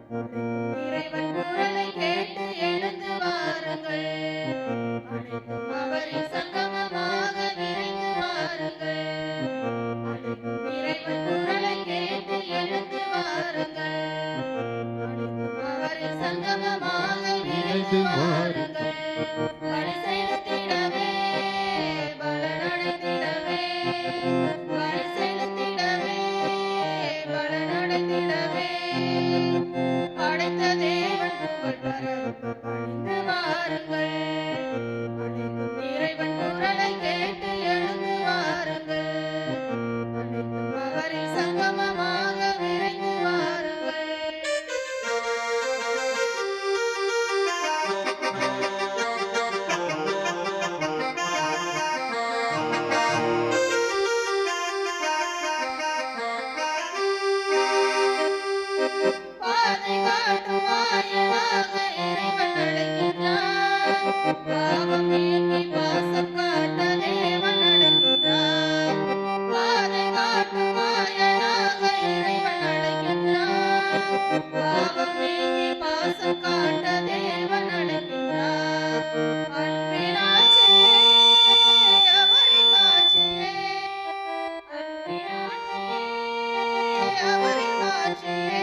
அழைக்கும் இறைவன் குரலை கேட்டு எழுந்து வாருங்கள். அனைத்தும் அவரின் சங்கமமாக விரைந்து வாருங்கள். அழைக்கும் இறைவன் குரலை கேட்டு எழுந்து வாருங்கள். அனைத்தும் அவரின் சங்கமமாக விரைந்து வாருங்கள். பலி செலுத்திடவே பலனடைந்திடவே, பலி செலுத்திடவே பலனடைந்திடவே, படைத்த தேவன் புகழ் பரப்ப பணிந்து வாருங்கள். அனைத்தும் இறைவன் குரலை கேட்டு எழுந்து வாருங்கள். அனைத்தும் அவரின் சங்கமமாக விரைந்து வாருங்கள். பாதை காட்டும் வாயிலாக இறைவன் அழைக்கின்றார். பாவம் நீக்கி பாசம் காட்ட தேவன் அழைக்கின்றார். பாதை காட்டும் வாயிலாக இறைவன் அழைக்கின்றார். பாவம் நீக்கி பாசம் காட்ட தேவன் அழைக்கின்றார். அன்பின் ஆட்சியே அவரின் ஆட்சியே, அன்பின் ஆட்சியே அவரின் ஆட்சியே,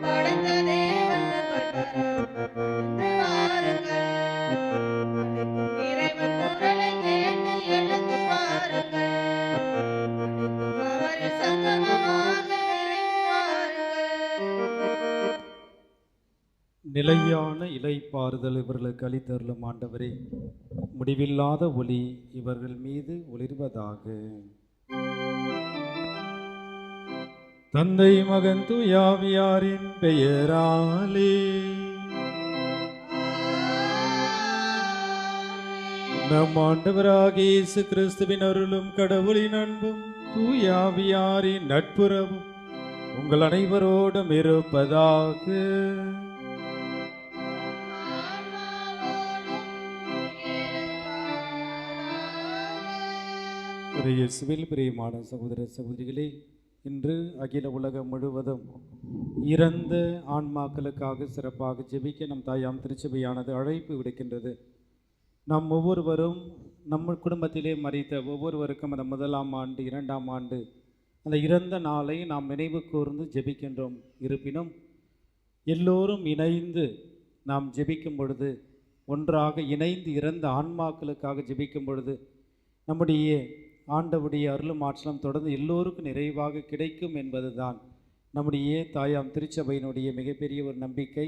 படைத்த தேவன் புகழ் பரப்ப பணிந்து வாருங்கள். அனைத்தும் இறைவன் குரலை கேட்டு எழுந்து வாருங்கள். அனைத்தும் அவரின் சங்கமமாக விரைந்து வாருங்கள். நிலையான இலைப்பாறுதல் இவர்களுக்கு அளித்தருளும் ஆண்டவரே, முடிவில்லாத ஒளி இவர்கள் மீது ஒளிர்வதாக. தந்தை மகன் தூயாவியாரின் பெயராலே. நம் ஆண்டவராகிய இயேசு கிறிஸ்துவின் அருளும் கடவுளின் அன்பும் தூயாவியாரின் நட்புறவும் உங்கள் அனைவரோடும் இருப்பதாக. இயேசுவில் பிரியமான சகோதர சகோதரிகளே, இன்று அகில உலகம் முழுவதும் இறந்த ஆன்மாக்களுக்காக சிறப்பாக ஜெபிக்க நம் தாயாம் திருச்சபையானது அழைப்பு விடுக்கின்றது. நாம் ஒவ்வொருவரும் நம்ம குடும்பத்திலே மரித்த ஒவ்வொருவருக்கும் அந்த 1ஆம் ஆண்டு 2ஆம் ஆண்டு அந்த இறந்த நாளை நாம் நினைவு கூர்ந்து ஜெபிக்கின்றோம். இருப்பினும் எல்லோரும் இணைந்து நாம் ஜெபிக்கும் பொழுது, ஒன்றாக இணைந்து இறந்த ஆன்மாக்களுக்காக ஜெபிக்கும் பொழுது நம்முடைய ஆண்டவுடைய அருளும் ஆற்றலும் தொடர்ந்து எல்லோருக்கும் நிறைவாக கிடைக்கும் என்பதுதான் நம்முடைய தாயாம் திருச்சபையினுடைய மிகப்பெரிய ஒரு நம்பிக்கை,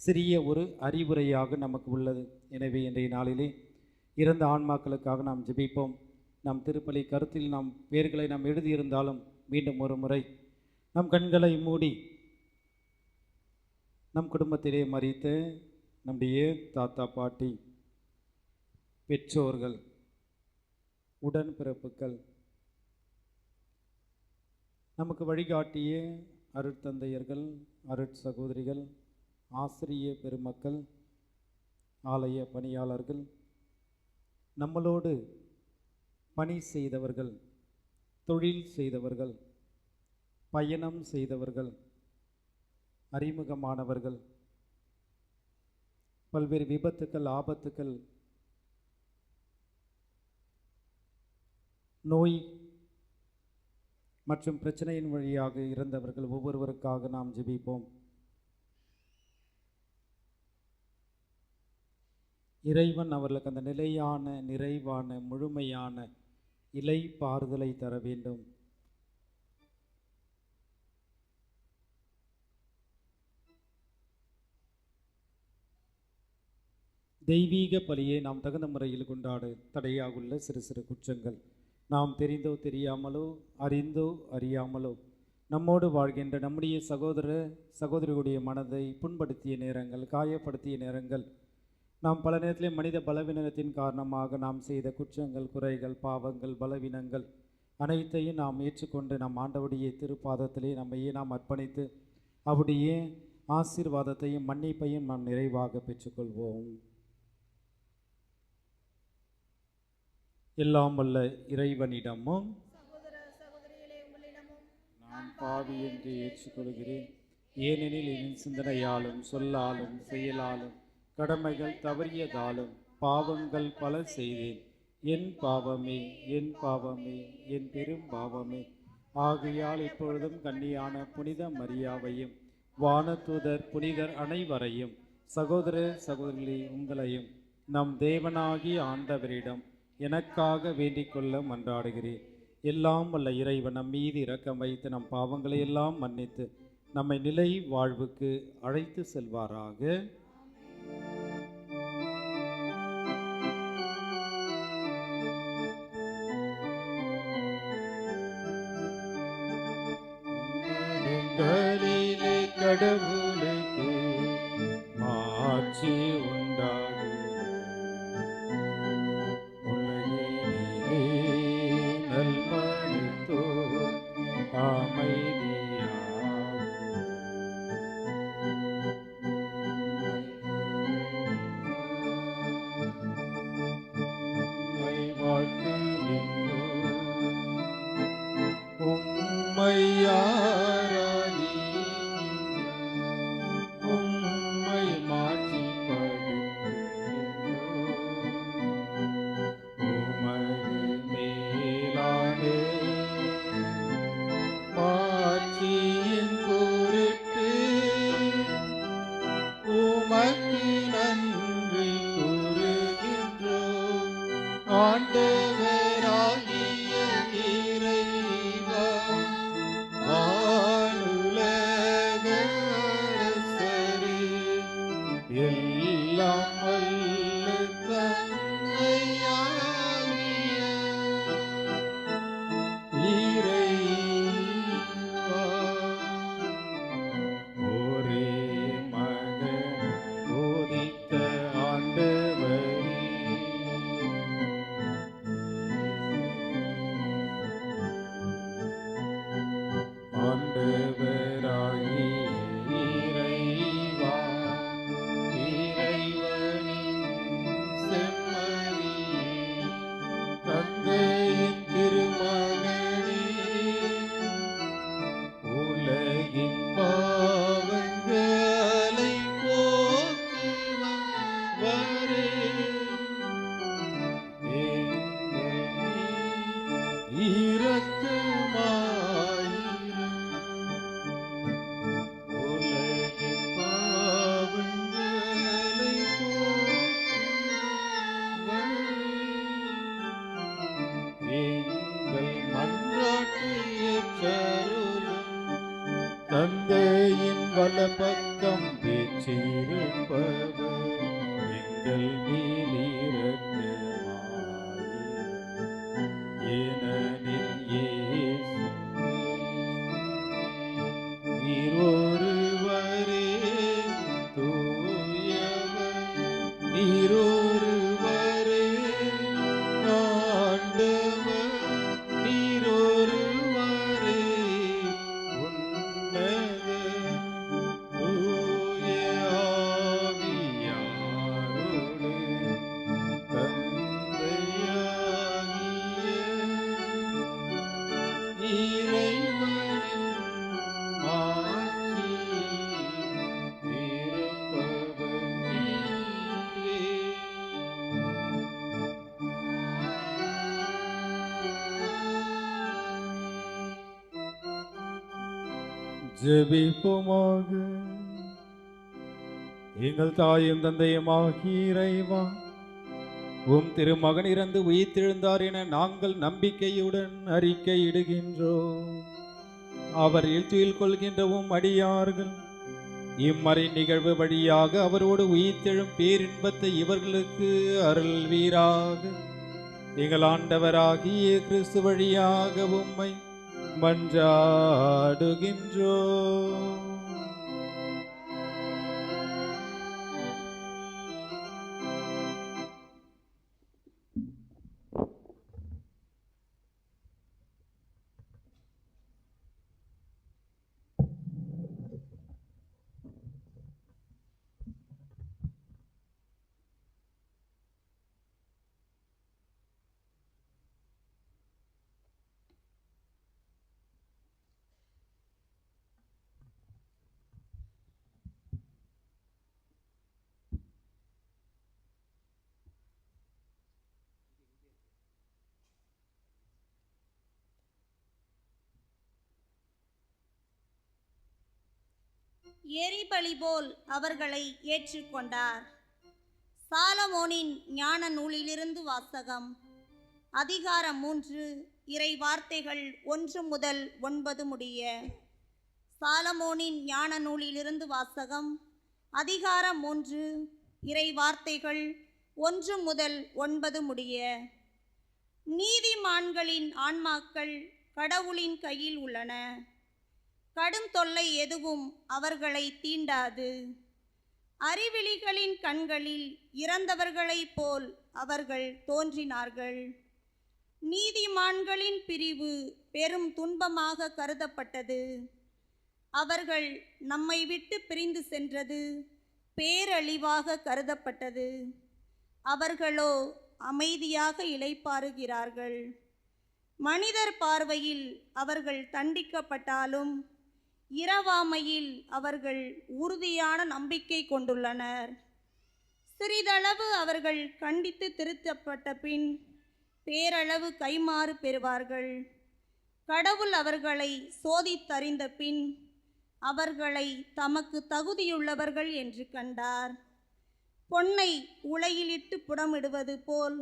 சிறிய ஒரு அறிவுரையாக நமக்கு உள்ளது. எனவே இன்றைய நாளிலே இறந்த ஆன்மாக்களுக்காக நாம் ஜெபிப்போம். நம் திருப்பலி கருத்தில் நாம் பேர்களை நாம் எழுதியிருந்தாலும் மீண்டும் ஒரு முறை நம் கண்களை மூடி நம் குடும்பத்திலே மரித்த நம்முடைய தாத்தா பாட்டி, பெற்றோர்கள், உடன்பிறப்புகள், நமக்கு வழிகாட்டிய அருட்தந்தையர்கள், அருட்சகோதரிகள், ஆசிரிய பெருமக்கள், ஆலய பணியாளர்கள், நம்மளோடு பணி செய்தவர்கள், தொழில் செய்தவர்கள், பயணம் செய்தவர்கள், அறிமுகமானவர்கள், பல்வேறு விபத்துக்கள், ஆபத்துக்கள், நோய் மற்றும் பிரச்சனையின் வழியாக இறந்தவர்கள் ஒவ்வொருவருக்காக நாம் ஜெபிப்போம். இறைவன் அவர்களுக்கு அந்த நிலையான, நிறைவான, முழுமையான இலைப்பாறுதலை தர வேண்டும். தெய்வீக பலியை நாம் தகுந்த முறையில் கொண்டாட தடையாகுள்ள சிறு சிறு குற்றங்கள், நாம் தெரிந்தோ தெரியாமலோ, அறிந்தோ அறியாமலோ நம்மோடு வாழ்கின்ற நம்முடைய சகோதர சகோதரிகளுடைய மனதை புண்படுத்திய நேரங்கள், காயப்படுத்திய நேரங்கள், நாம் பல நேரத்திலே மனித பலவீனத்தின் காரணமாக நாம் செய்த குற்றங்கள், குறைகள், பாவங்கள், பலவீனங்கள் அனைத்தையும் நாம் ஏற்றுக்கொண்டு நம் ஆண்டவருடைய திருப்பாதத்திலே நம்மையே நாம் அர்ப்பணித்து அவருடைய ஆசீர்வாதத்தையும் மன்னிப்பையும் நாம் நிறைவாக பெற்றுக்கொள்வோம். எல்லாம் வல்ல இறைவனிடமும் நான் பாவி என்று ஏற்றுக்கொள்கிறேன். ஏனெனில் என் சிந்தனையாலும் சொல்லாலும் செயலாலும் கடமைகள் தவறியதாலும் பாவங்கள் பல செய்தேன். என் பாவமே, என் பாவமே, என் பெரும் பாவமே. ஆகையால் இப்பொழுதும் கன்னியான புனித மரியாவையும் வானதூதர் புனிதர் அனைவரையும் சகோதர சகோதரிகளே உங்களையும் நம் தேவனாகிய ஆண்டவரிடம் எனக்காக வேண்டிக் கொள்ள மன்றாடுகிறேன். எல்லாம் வல்ல இறைவன் நம் மீது இரக்கம் வைத்து நம் பாவங்களை எல்லாம் மன்னித்து நம்மை நிலை வாழ்வுக்கு அழைத்து செல்வாராக. கடவுளுக்கு மாட்சி உண்டாகும். உலகினிலே நல்மனத்தோர் அமைதியாகும். உம்மை வாழ்த்துகின்றோம். உம்மை தந்தையின் வலப்பக்கம் வீற்றிருப்பவர் எங்கள் மேல் இரக்கமாயிரும். ஏனெனில் இயேசு நீர் ஒருவரே தூயவர், நீர் ஒருவரே ஆண்டவர், நீர் ஒருவரே உன்னத தூய ஆவியாரோடு தந்தையாகிய இறைவனின் ஆட்சியில் இருப்பவர் நீரே. ஜெபிப்போமாக. எங்கள் தாயும் தந்தையுமாகிய இறைவா, உம் திருமகன் இறந்து உயிர்த்தெழுந்தார் என நாங்கள் நம்பிக்கையுடன் அறிக்கையிடுகின்றோம். அவர் துயில் கொள்கின்ற உம் அடியார்கள் இம்மறை நிகழ்வு வழியாக அவரோடு உயிர்த்தெழும் பேரின்பத்தை இவர்களுக்கு அருள்வீராக. எங்கள் ஆண்டவராகிய கிறிஸ்து வழியாக உம்மை மன்றாடுகின்றோம். எரிபலி போல் அவர்களை ஏற்றுக்கொண்டார். சாலமோனின் ஞான நூலிலிருந்து வாசகம். அதிகாரம் 3, இறை வார்த்தைகள் 1 முதல் 9 முடிய. சாலமோனின் ஞான நூலிலிருந்து வாசகம். அதிகாரம் 3, இறை வார்த்தைகள் 1 முதல் 9 முடிய. நீதிமான்களின் ஆன்மாக்கள் கடவுளின் கையில் உள்ளன. கடும் தொல்லை எதுவும் அவர்களை தீண்டாது. அறிவிலிகளின் கண்களில் இறந்தவர்களைப் போல் அவர்கள் தோன்றினார்கள். நீதிமான்களின் பிரிவு பெரும் துன்பமாக கருதப்பட்டது. அவர்கள் நம்மை விட்டு பிரிந்து சென்றது பேரழிவாக கருதப்பட்டது. அவர்களோ அமைதியாக இளைப்பாறுகிறார்கள். மனிதர் பார்வையில் அவர்கள் தண்டிக்கப்பட்டாலும் இரவாமையில் அவர்கள் உறுதியான நம்பிக்கை கொண்டுள்ளனர். சிறிதளவு அவர்கள் கண்டித்து திருத்தப்பட்ட பின் பேரளவு கைமாறு பெறுவார்கள். கடவுள் அவர்களை சோதித்தறிந்த பின் அவர்களை தமக்கு தகுதியுள்ளவர்கள் என்று கண்டார். பொன்னை உலையிலிட்டு புடமிடுவது போல்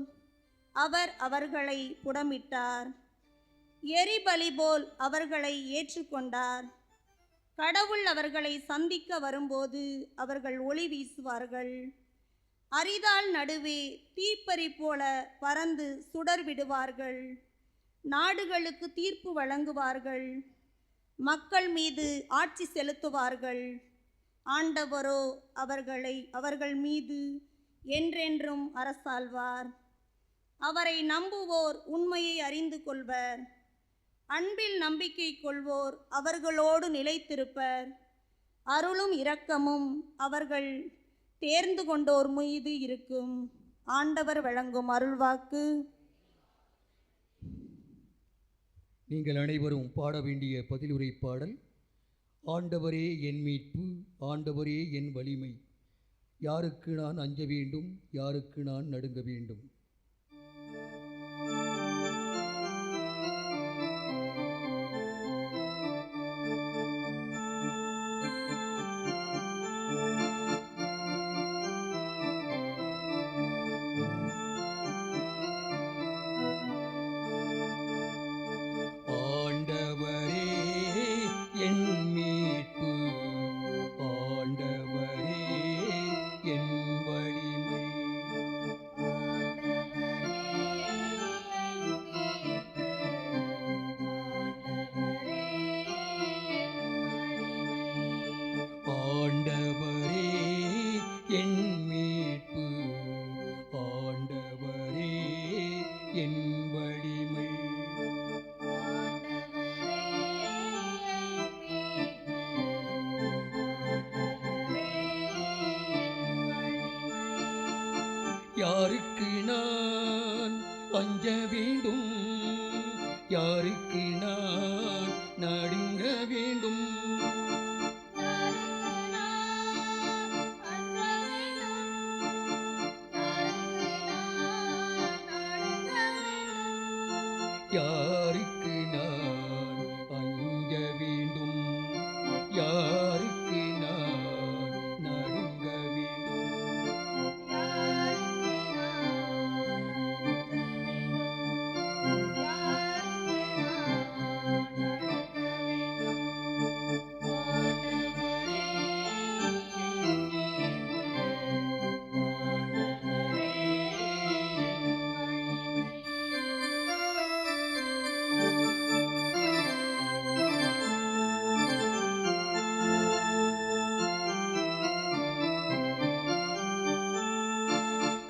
அவர் அவர்களை புடமிட்டார். எரிபலி போல் அவர்களை ஏற்றுக்கொண்டார். கடவுள் அவர்களை சந்திக்க வரும்போது அவர்கள் ஒளி வீசுவார்கள். அரிதாள் நடுவே தீப்பறி போல பறந்து சுடர் விடுவார்கள். நாடுகளுக்கு தீர்ப்பு வழங்குவார்கள். மக்கள் மீது ஆட்சி செலுத்துவார்கள். ஆண்டவரோ அவர்கள் மீது என்றென்றும் அரசாள்வார். அவரை நம்புவோர் உண்மையை அறிந்து கொள்வர். அன்பில் நம்பிக்கை கொள்வோர் அவர்களோடு நிலைத்திருப்பர். அருளும் இரக்கமும் அவர்கள் தேர்ந்து கொண்டோர் மீது இருக்கும். ஆண்டவர் வழங்கும் அருள்வாக்கு. நீங்கள் அனைவரும் பாட வேண்டிய பதிலுரை பாடல். ஆண்டவரே என் மீட்பு, ஆண்டவரே என் வலிமை, யாருக்கு நான் அஞ்ச வேண்டும், யாருக்கு நான் நடுங்க வேண்டும். யாருக்கு நான் அஞ்ச வேண்டும், யாருக்கு நான் நடுங்க வேண்டும். யாருக்கு நான் அஞ்ச வேண்டும், யாருக்கு நான் நடுங்க வேண்டும்.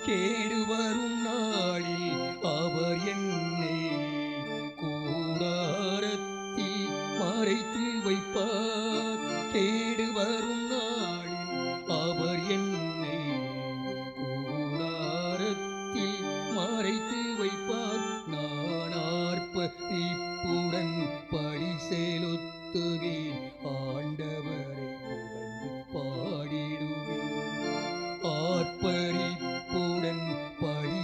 கேடு வரும் நாளில் அவர் என்னை கூடாரத்தில் மறைத்து வைப்பார். கேடு வரும் நாளில் அவர் என்னை கூடாரத்தில் மறைத்து வைப்பார். நான் ஆர்ப்பரிப்புடன் பழி செலுத்துவேன், ஆண்டவரை புகழ்ந்து பாடிடுவேன். ஆர்ப்பரிப்புடன் பழி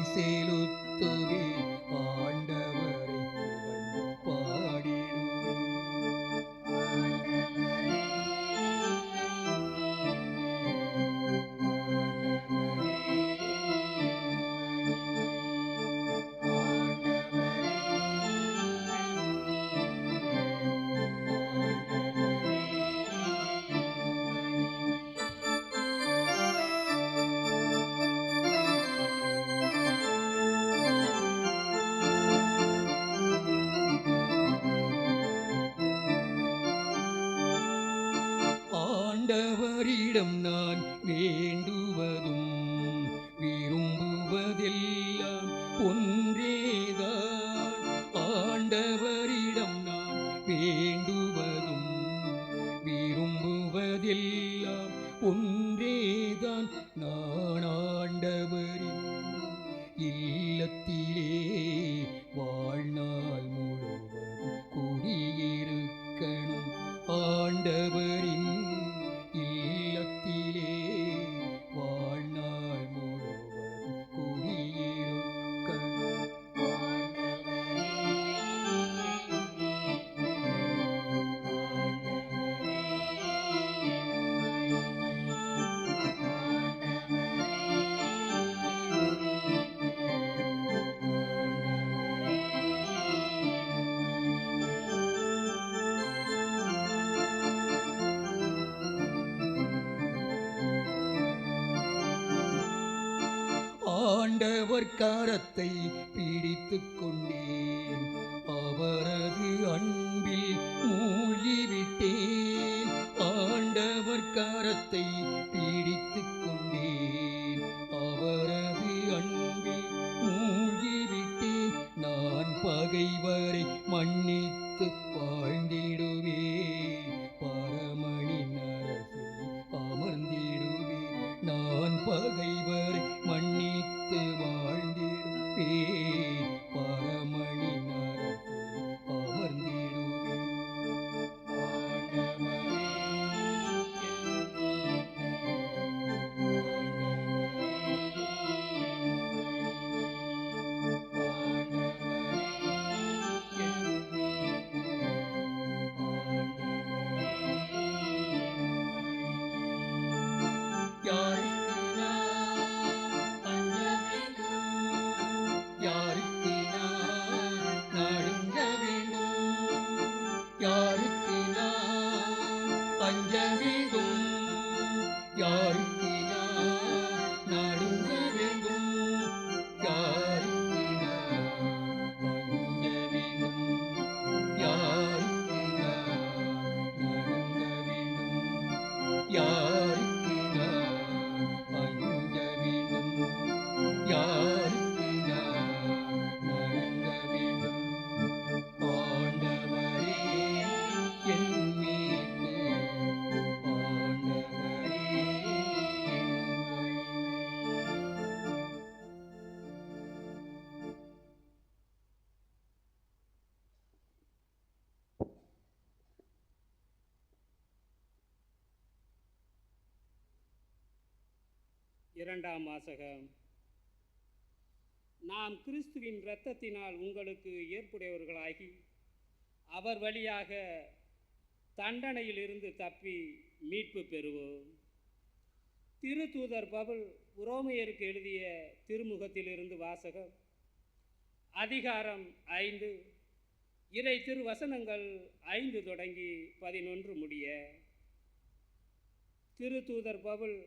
ஆண்டவரிடம் நான் வேண்டுவதும் விரும்புவதெல்லாம் ஒன்றேதான். ஆண்டவரிடம் நான் வேண்டுவதும் விரும்புவதெல்லாம் ஒன்றேதான். நான் ஆண்டவரின் இல்லத்திலே வாழ்நாள் முழுவதும் குடியிருக்கணும். ஆண்டவரின் இல்லத்திலே வாழ்நாள் முழுவதும் குடியிருக்கணும். ஆண்டவர் கரத்தை பிடித்துக் கொண்டேன், அவரது அன்பில் மூழ்கிவிட்டேன். ஆண்டவர் கரத்தை பிடித்துக் கொண்டேன், அவரது அன்பில் மூழ்கிவிட்டேன். நான் பகைவரை மன்னித்து வாழ்ந்திடுவேன், பரமனின் அரசில் அமர்ந்திடுவேன். நான் பகைவரை மன்னித்து வாழ்ந்திடுவேன், பரமனின் அரசில் அமர்ந்திடுவேன். யாருக்கு நான் நடுங்க வேண்டும், யாருக்கு நான் அஞ்ச வேண்டும், யாருக்கு நான் நடுங்க வேண்டும், யாருக்கு நான் அஞ்ச வேண்டும், யாருக்கு நான் நடுங்க வேண்டும், யாருக்கு நான் அஞ்ச வேண்டும், யாருக்கு நான் நடுங்க வேண்டும். ஆண்டவரே என் மீட்பு, ஆண்டவரே என் வலிமை. இரண்டாம் வாசகம். நாம் கிறிஸ்துவின் இரத்தத்தினால் உங்களுக்கு ஏற்புடையவர்களாகி அவர் வழியாக தண்டனையிலிருந்து தப்பி மீட்பு பெறுவோம். திருத்தூதர் பவுல் உரோமையருக்கு எழுதிய திருமுகத்திலிருந்து வாசகம். அதிகாரம் 5, இறை திருவசனங்கள் 5 தொடங்கி 11 முடிய. திருத்தூதர் பவுல்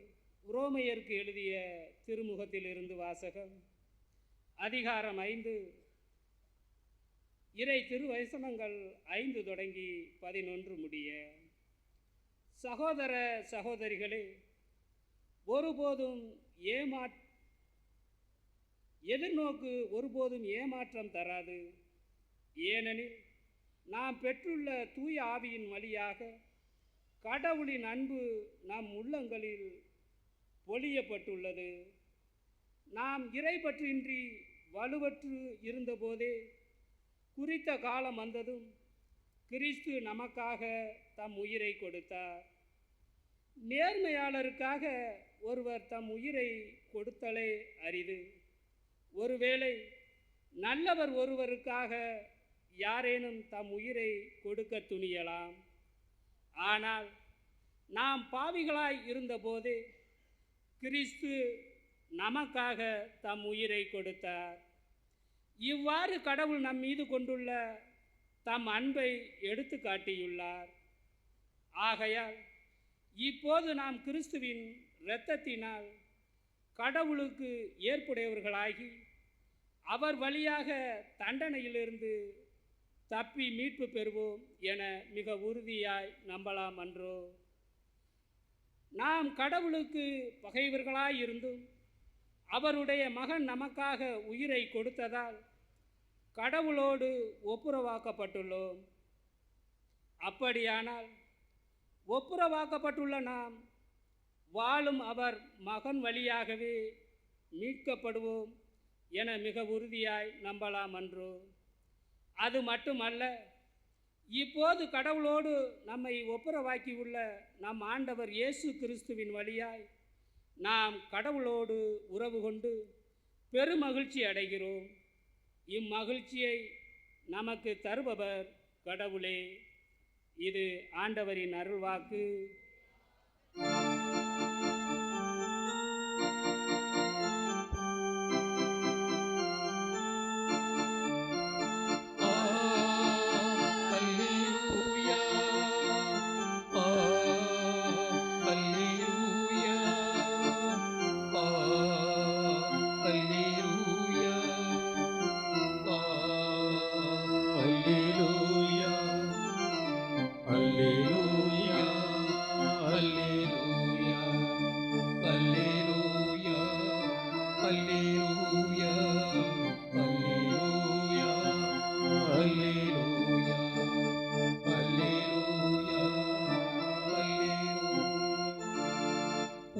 உரோமையருக்கு எழுதிய திருமுகத்திலிருந்து வாசகம். அதிகாரம் 5, இறை திருவசனங்கள் 5 தொடங்கி 11 முடிய. சகோதர சகோதரிகளே, ஒருபோதும் எதிர்நோக்கு ஒருபோதும் ஏமாற்றம் தராது. ஏனெனில் நாம் பெற்றுள்ள தூய ஆவியின் வழியாக கடவுளின் அன்பு நம் உள்ளங்களில் பொழியப்பட்டுள்ளது. நாம் இறைப்பற்றின்றி வலுவற்று இருந்தபோதே குறித்த காலம் வந்ததும் கிறிஸ்து நமக்காக தம் உயிரை கொடுத்தார். நேர்மையாளருக்காக ஒருவர் தம் உயிரை கொடுத்தலே அரிது. ஒருவேளை நல்லவர் ஒருவருக்காக யாரேனும் தம் உயிரை கொடுக்க துணியலாம். ஆனால் நாம் பாவிகளாய் இருந்தபோதே கிறிஸ்து நமக்காக தம் உயிரை கொடுத்தார். இவ்வாறு கடவுள் நம் மீது கொண்டுள்ள தம் அன்பை எடுத்து காட்டியுள்ளார். ஆகையால் இப்போது நாம் கிறிஸ்துவின் இரத்தத்தினால் கடவுளுக்கு ஏற்புடையவர்களாகி அவர் வழியாக தண்டனையிலிருந்து தப்பி மீட்பு பெறுவோம் என மிக உறுதியாய் நம்பலாம் அன்றோ. நாம் கடவுளுக்கு பகைவர்களாயிருந்தும் அவருடைய மகன் நமக்காக உயிரை கொடுத்ததால் கடவுளோடு ஒப்புரவாக்கப்பட்டுள்ளோம். அப்படியானால் ஒப்புரவாக்கப்பட்டுள்ள நாம் வாழும் அவர் மகன் வழியாகவே மீட்கப்படுவோம் என மிக உறுதியாய் நம்பலாம் அன்றோ? அது மட்டுமல்ல, இப்போது கடவுளோடு நம்மை ஒப்புரவாக்கியுள்ள நம் ஆண்டவர் இயேசு கிறிஸ்துவின் வழியாய் நாம் கடவுளோடு உறவு கொண்டு பெருமகிழ்ச்சி அடைகிறோம். இம்மகிழ்ச்சியை நமக்கு தருபவர் கடவுளே. இது ஆண்டவரின் அருள்வாக்கு.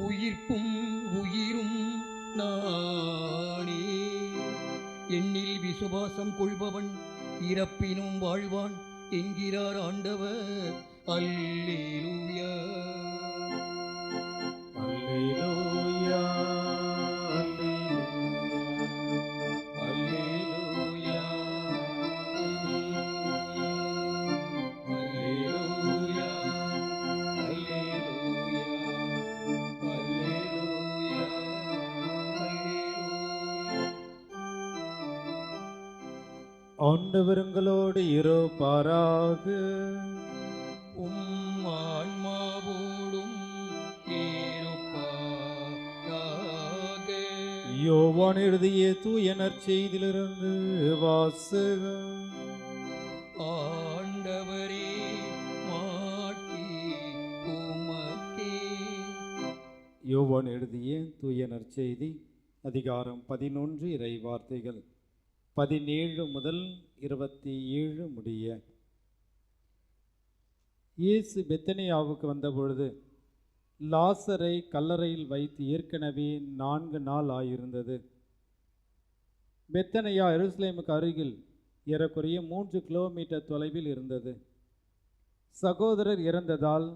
உயிர்ப்பும் உயிரும் நானே, என்னில் விசுவாசம் கொள்பவன் இறப்பினும் வாழ்வான் என்கிறார் ஆண்டவர். அல்லேலூயா அல்லேலூயா அல்லேலூயா அல்லேலூயா அல்லேலூயா அல்லேலூயா அல்லேலூயா. ஆண்டவருங்களோடு இருப்பாராக. உம் ஆன்மாவோடும் இருப்பாராக. யோவான் எழுதிய தூய நற்செய்தியிலிருந்து வாசகம். ஆண்டவரே மாட்சி உமக்கே. யோவான் எழுதிய தூய நற்செய்தி அதிகாரம் 11 இறை வார்த்தைகள் 17 முதல் 27 முடிய. இயேசு பெத்தனியாவுக்கு வந்தபொழுது லாசரை கல்லறையில் வைத்து ஏற்கனவே 4 நாள் ஆயிருந்தது. பெத்தனியா எருசலேமுக்கு அருகில் ஏறக்குறைய 3 கிலோமீட்டர் தொலைவில் இருந்தது. சகோதரர் இறந்ததால்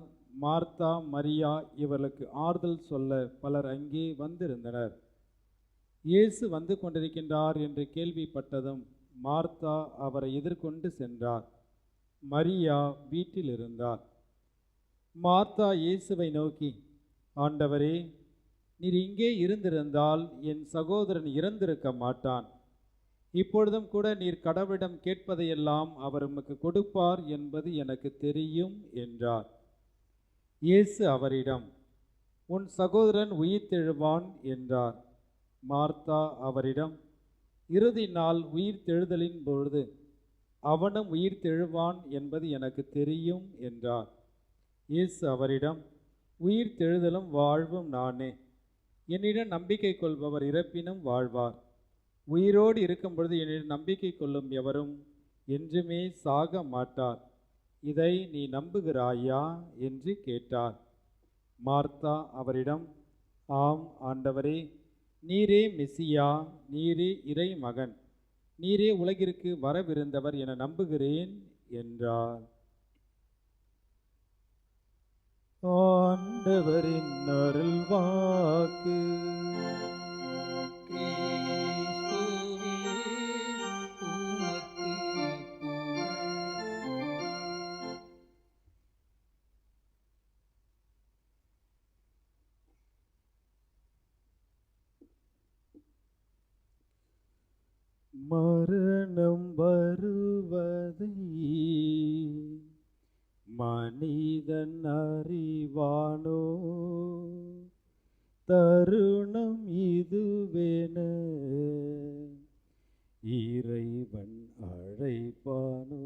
மார்த்தா மரியா இவர்களுக்கு ஆறுதல் சொல்ல பலர் அங்கே வந்திருந்தனர். இயேசு வந்து கொண்டிருக்கின்றார் என்று கேள்விப்பட்டதும் மார்த்தா அவரை எதிர்கொண்டு சென்றார். மரியா வீட்டில் இருந்தார். மார்த்தா இயேசுவை நோக்கி, ஆண்டவரே, நீர் இங்கே இருந்திருந்தால் என் சகோதரன் இறந்திருக்க மாட்டான். இப்பொழுதும் கூட நீர் கடவுளிடம் கேட்பதையெல்லாம் அவர் உமக்கு கொடுப்பார் என்பது எனக்கு தெரியும் என்றார். இயேசு அவரிடம், உன் சகோதரன் உயிர்த்தெழுவான் என்றார். மார்த்தா அவரிடம், இறுதி நாள் உயிர்த்தெழுதலின் பொழுது அவனும் உயிர்த்தெழுவான் என்பது எனக்கு தெரியும் என்றார். இயேசு அவரிடம், உயிர்த்தெழுதலும் வாழ்வும் நானே. என்னிடம் நம்பிக்கை கொள்பவர் இறப்பினும் வாழ்வார். உயிரோடு இருக்கும் பொழுது என்னிடம் நம்பிக்கை கொள்ளும் எவரும் என்றுமே சாக மாட்டார். இதை நீ நம்புகிறாயா என்று கேட்டார். மார்த்தா அவரிடம், ஆம் ஆண்டவரே, நீரே மெசியா, நீரே இறை மகன், நீரே உலகிற்கு வரவிருந்தவர் என நம்புகிறேன் என்றார். ஆண்டவரின் அருள்வாக்கு. கிறிஸ்துவே உமக்கு புகழ். மரணம் வருவதை மனிதன் அறிவானோ? தருணம் இதுவென இறைவன் அழைப்பானோ?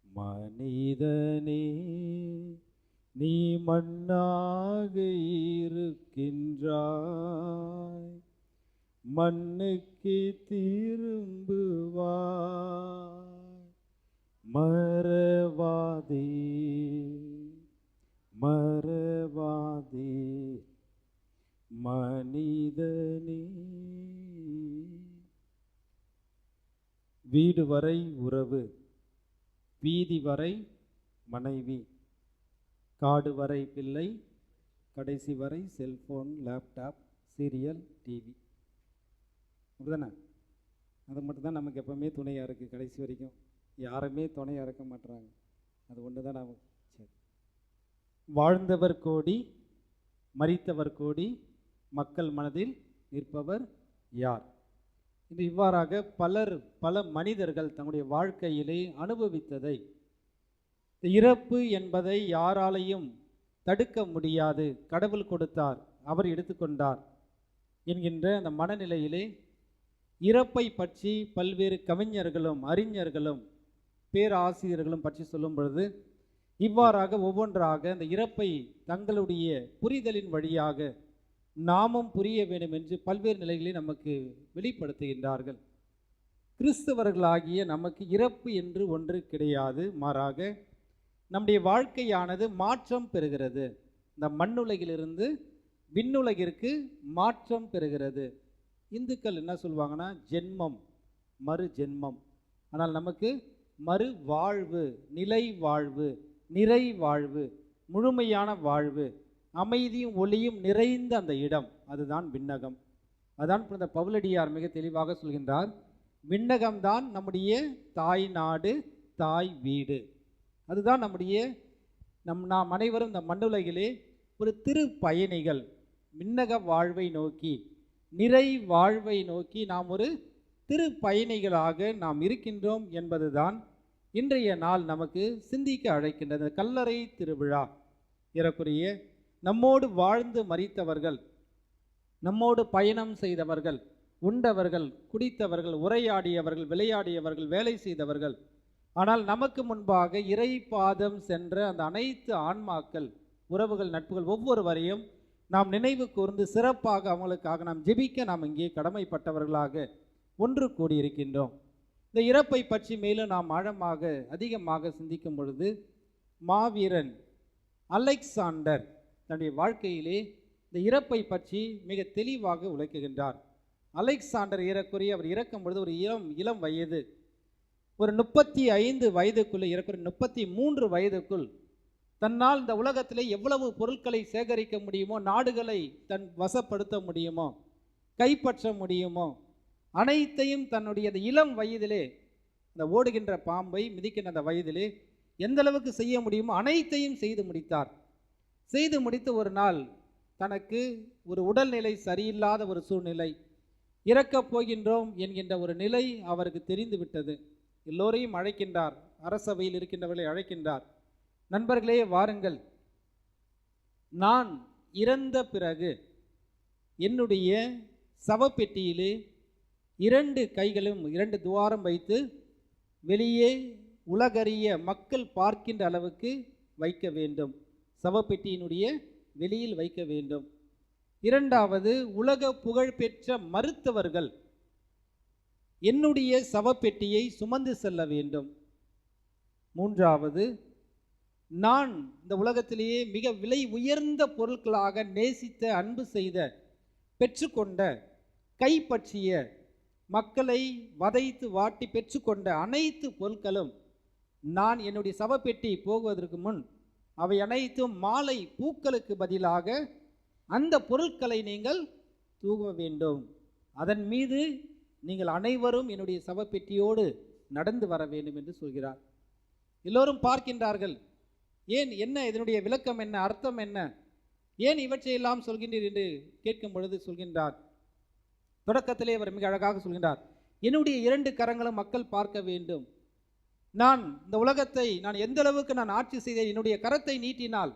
மனிதனே, நீ மண்ணாகவே இருக்கின்றாய், மண்ணுக்கு திரும்புவாய். மறவாதே மறவாதே மனிதனே. வீடு வரை உறவு, வீதி வரை மனைவி, காடு வரை பிள்ளை, கடைசி வரை செல்போன், லேப்டாப், சீரியல், டிவி. அப்படிதானே? அது மட்டும்தான் நமக்கு எப்பவுமே துணையாக இருக்குது. கடைசி வரைக்கும் யாருமே துணையாக இருக்க மாட்டுறாங்க. அது ஒன்று தான் நமக்கு. சரி, வாழ்ந்தவர் கோடி, மரித்தவர் கோடி, மக்கள் மனதில் நிற்பவர் யார்? இது இவ்வாறாக பல மனிதர்கள் தங்களுடைய வாழ்க்கையிலே அனுபவித்ததை, இறப்பு என்பதை யாராலையும் தடுக்க முடியாது, கடவுள் கொடுத்தார், அவர் எடுத்துக்கொண்டார் என்கின்ற அந்த மனநிலையிலே இறப்பை பற்றி பல்வேறு கவிஞர்களும் அறிஞர்களும் பேராசிரியர்களும் பற்றி சொல்லும் பொழுது இவ்வாறாக ஒவ்வொன்றாக அந்த இறப்பை தங்களுடைய புரிதலின் வழியாக நாமும் புரிய வேண்டும் என்று பல்வேறு நிலைகளில் நமக்கு வெளிப்படுத்துகின்றார்கள். கிறிஸ்தவர்களாகிய நமக்கு இறப்பு என்று ஒன்று கிடையாது. மாறாக நம்முடைய வாழ்க்கையானது மாற்றம் பெறுகிறது. இந்த மண்ணுலகிலிருந்து விண்ணுலகிற்கு மாற்றம் பெறுகிறது. இந்துக்கள் என்ன சொல்லுவாங்கன்னா ஜென்மம், மறு ஜென்மம். ஆனால் நமக்கு மறு வாழ்வு, நிலை வாழ்வு, நிறை வாழ்வு, முழுமையான வாழ்வு, அமைதியும் ஒளியும் நிறைந்த அந்த இடம், அதுதான் விண்ணகம். அதான் புனித பவுலடியார் மிக தெளிவாக சொல்கின்றார், விண்ணகம்தான் நம்முடைய தாய் நாடு, தாய் வீடு. அதுதான் நம்முடைய நாம் அனைவரும் இந்த மண்ணுலகிலே ஒரு திரு பயணிகள். விண்ணக வாழ்வை நோக்கி, நிறை வாழ்வை நோக்கி நாம் ஒரு திரு பயணிகளாக நாம் இருக்கின்றோம் என்பதுதான் இன்றைய நாள் நமக்கு சிந்திக்க அழைக்கின்றது. கல்லறை திருவிழா ஏறக்குறைய நம்மோடு வாழ்ந்து மரித்தவர்கள், நம்மோடு பயணம் செய்தவர்கள், உண்டவர்கள், குடித்தவர்கள், உரையாடியவர்கள், விளையாடியவர்கள், வேலை செய்தவர்கள், ஆனால் நமக்கு முன்பாக இறை பாதம் சென்ற அந்த அனைத்து ஆன்மாக்கள், உறவுகள், நட்புகள் ஒவ்வொருவரையும் நாம் நினைவு கூர்ந்து சிறப்பாக அவங்களுக்காக நாம் ஜெபிக்க நாம் இங்கே கடமைப்பட்டவர்களாக ஒன்று கூடியிருக்கின்றோம். இந்த இறப்பை பற்றி மேலும் நாம் ஆழமாக அதிகமாக சிந்திக்கும் பொழுது மாவீரன் அலெக்சாண்டர் தன்னுடைய வாழ்க்கையிலே இந்த இறப்பை பற்றி மிக தெளிவாக உழைக்குகின்றார். அலெக்சாண்டர் ஏறக்குறைய அவர் இறக்கும் பொழுது ஒரு இளம் வயது, ஒரு 35 வயதுக்குள்ளே, ஏறக்குறைய 33 வயதுக்குள் தன்னால் இந்த உலகத்திலே எவ்வளவு பொருட்களை சேகரிக்க முடியுமோ, நாடுகளை தன் வசப்படுத்த முடியுமோ, கைப்பற்ற முடியுமோ, அனைத்தையும் தன்னுடைய அந்த இளம் வயதிலே, இந்த ஓடுகின்ற பாம்பை மிதிக்கின்ற அந்த வயதிலே எந்த அளவுக்கு செய்ய முடியுமோ அனைத்தையும் செய்து முடித்தார். செய்து முடித்து ஒரு நாள் தனக்கு ஒரு உடல்நிலை சரியில்லாத ஒரு சூழ்நிலை, இறக்கப் போகின்றோம் என்கின்ற ஒரு நிலை அவருக்கு தெரிந்து விட்டது. எல்லோரையும் அழைக்கின்றார், அரசவையில் இருக்கின்றவர்களை அழைக்கின்றார். நண்பர்களே வாருங்கள், நான் இறந்த பிறகு என்னுடைய சவப்பெட்டியிலே 2 கைகளும் 2 துவாரம் வைத்து வெளியே உலகறிய மக்கள் பார்க்கின்ற அளவுக்கு வைக்க வேண்டும். சவப்பெட்டியினுடைய வெளியில் வைக்க வேண்டும். 2வது, உலக புகழ்பெற்ற மருத்துவர்கள் என்னுடைய சவப்பெட்டியை சுமந்து செல்ல வேண்டும். 3வது, நான் இந்த உலகத்திலேயே மிக விலை உயர்ந்த பொருட்களாக நேசித்த, அன்பு செய்த, பெற்றுக்கொண்ட, கைப்பற்றிய, மக்களை வதைத்து வாட்டி பெற்றுக்கொண்ட அனைத்து பொருட்களும் நான் என்னுடைய சவப்பெட்டி போகுவதற்கு முன் அவை அனைத்தும் மாலை பூக்களுக்கு பதிலாக அந்த பொருட்களை நீங்கள் தூவ வேண்டும். அதன் மீது நீங்கள் அனைவரும் என்னுடைய சவப்பெட்டியோடு நடந்து வர வேண்டும் என்று சொல்கிறார். எல்லோரும் பார்க்கின்றார்கள். ஏன், என்ன இதனுடைய விளக்கம் என்ன, அர்த்தம் என்ன, ஏன் இவற்றையெல்லாம் சொல்கின்றீர் என்று கேட்கும் பொழுது சொல்கின்றார். தொடக்கத்திலே அவர் மிக அழகாக சொல்கின்றார், என்னுடைய 2 கரங்களும் மக்கள் பார்க்க வேண்டும். நான் இந்த உலகத்தை நான் எந்த அளவுக்கு நான் ஆட்சி செய்தேன். என்னுடைய கரத்தை நீட்டினால்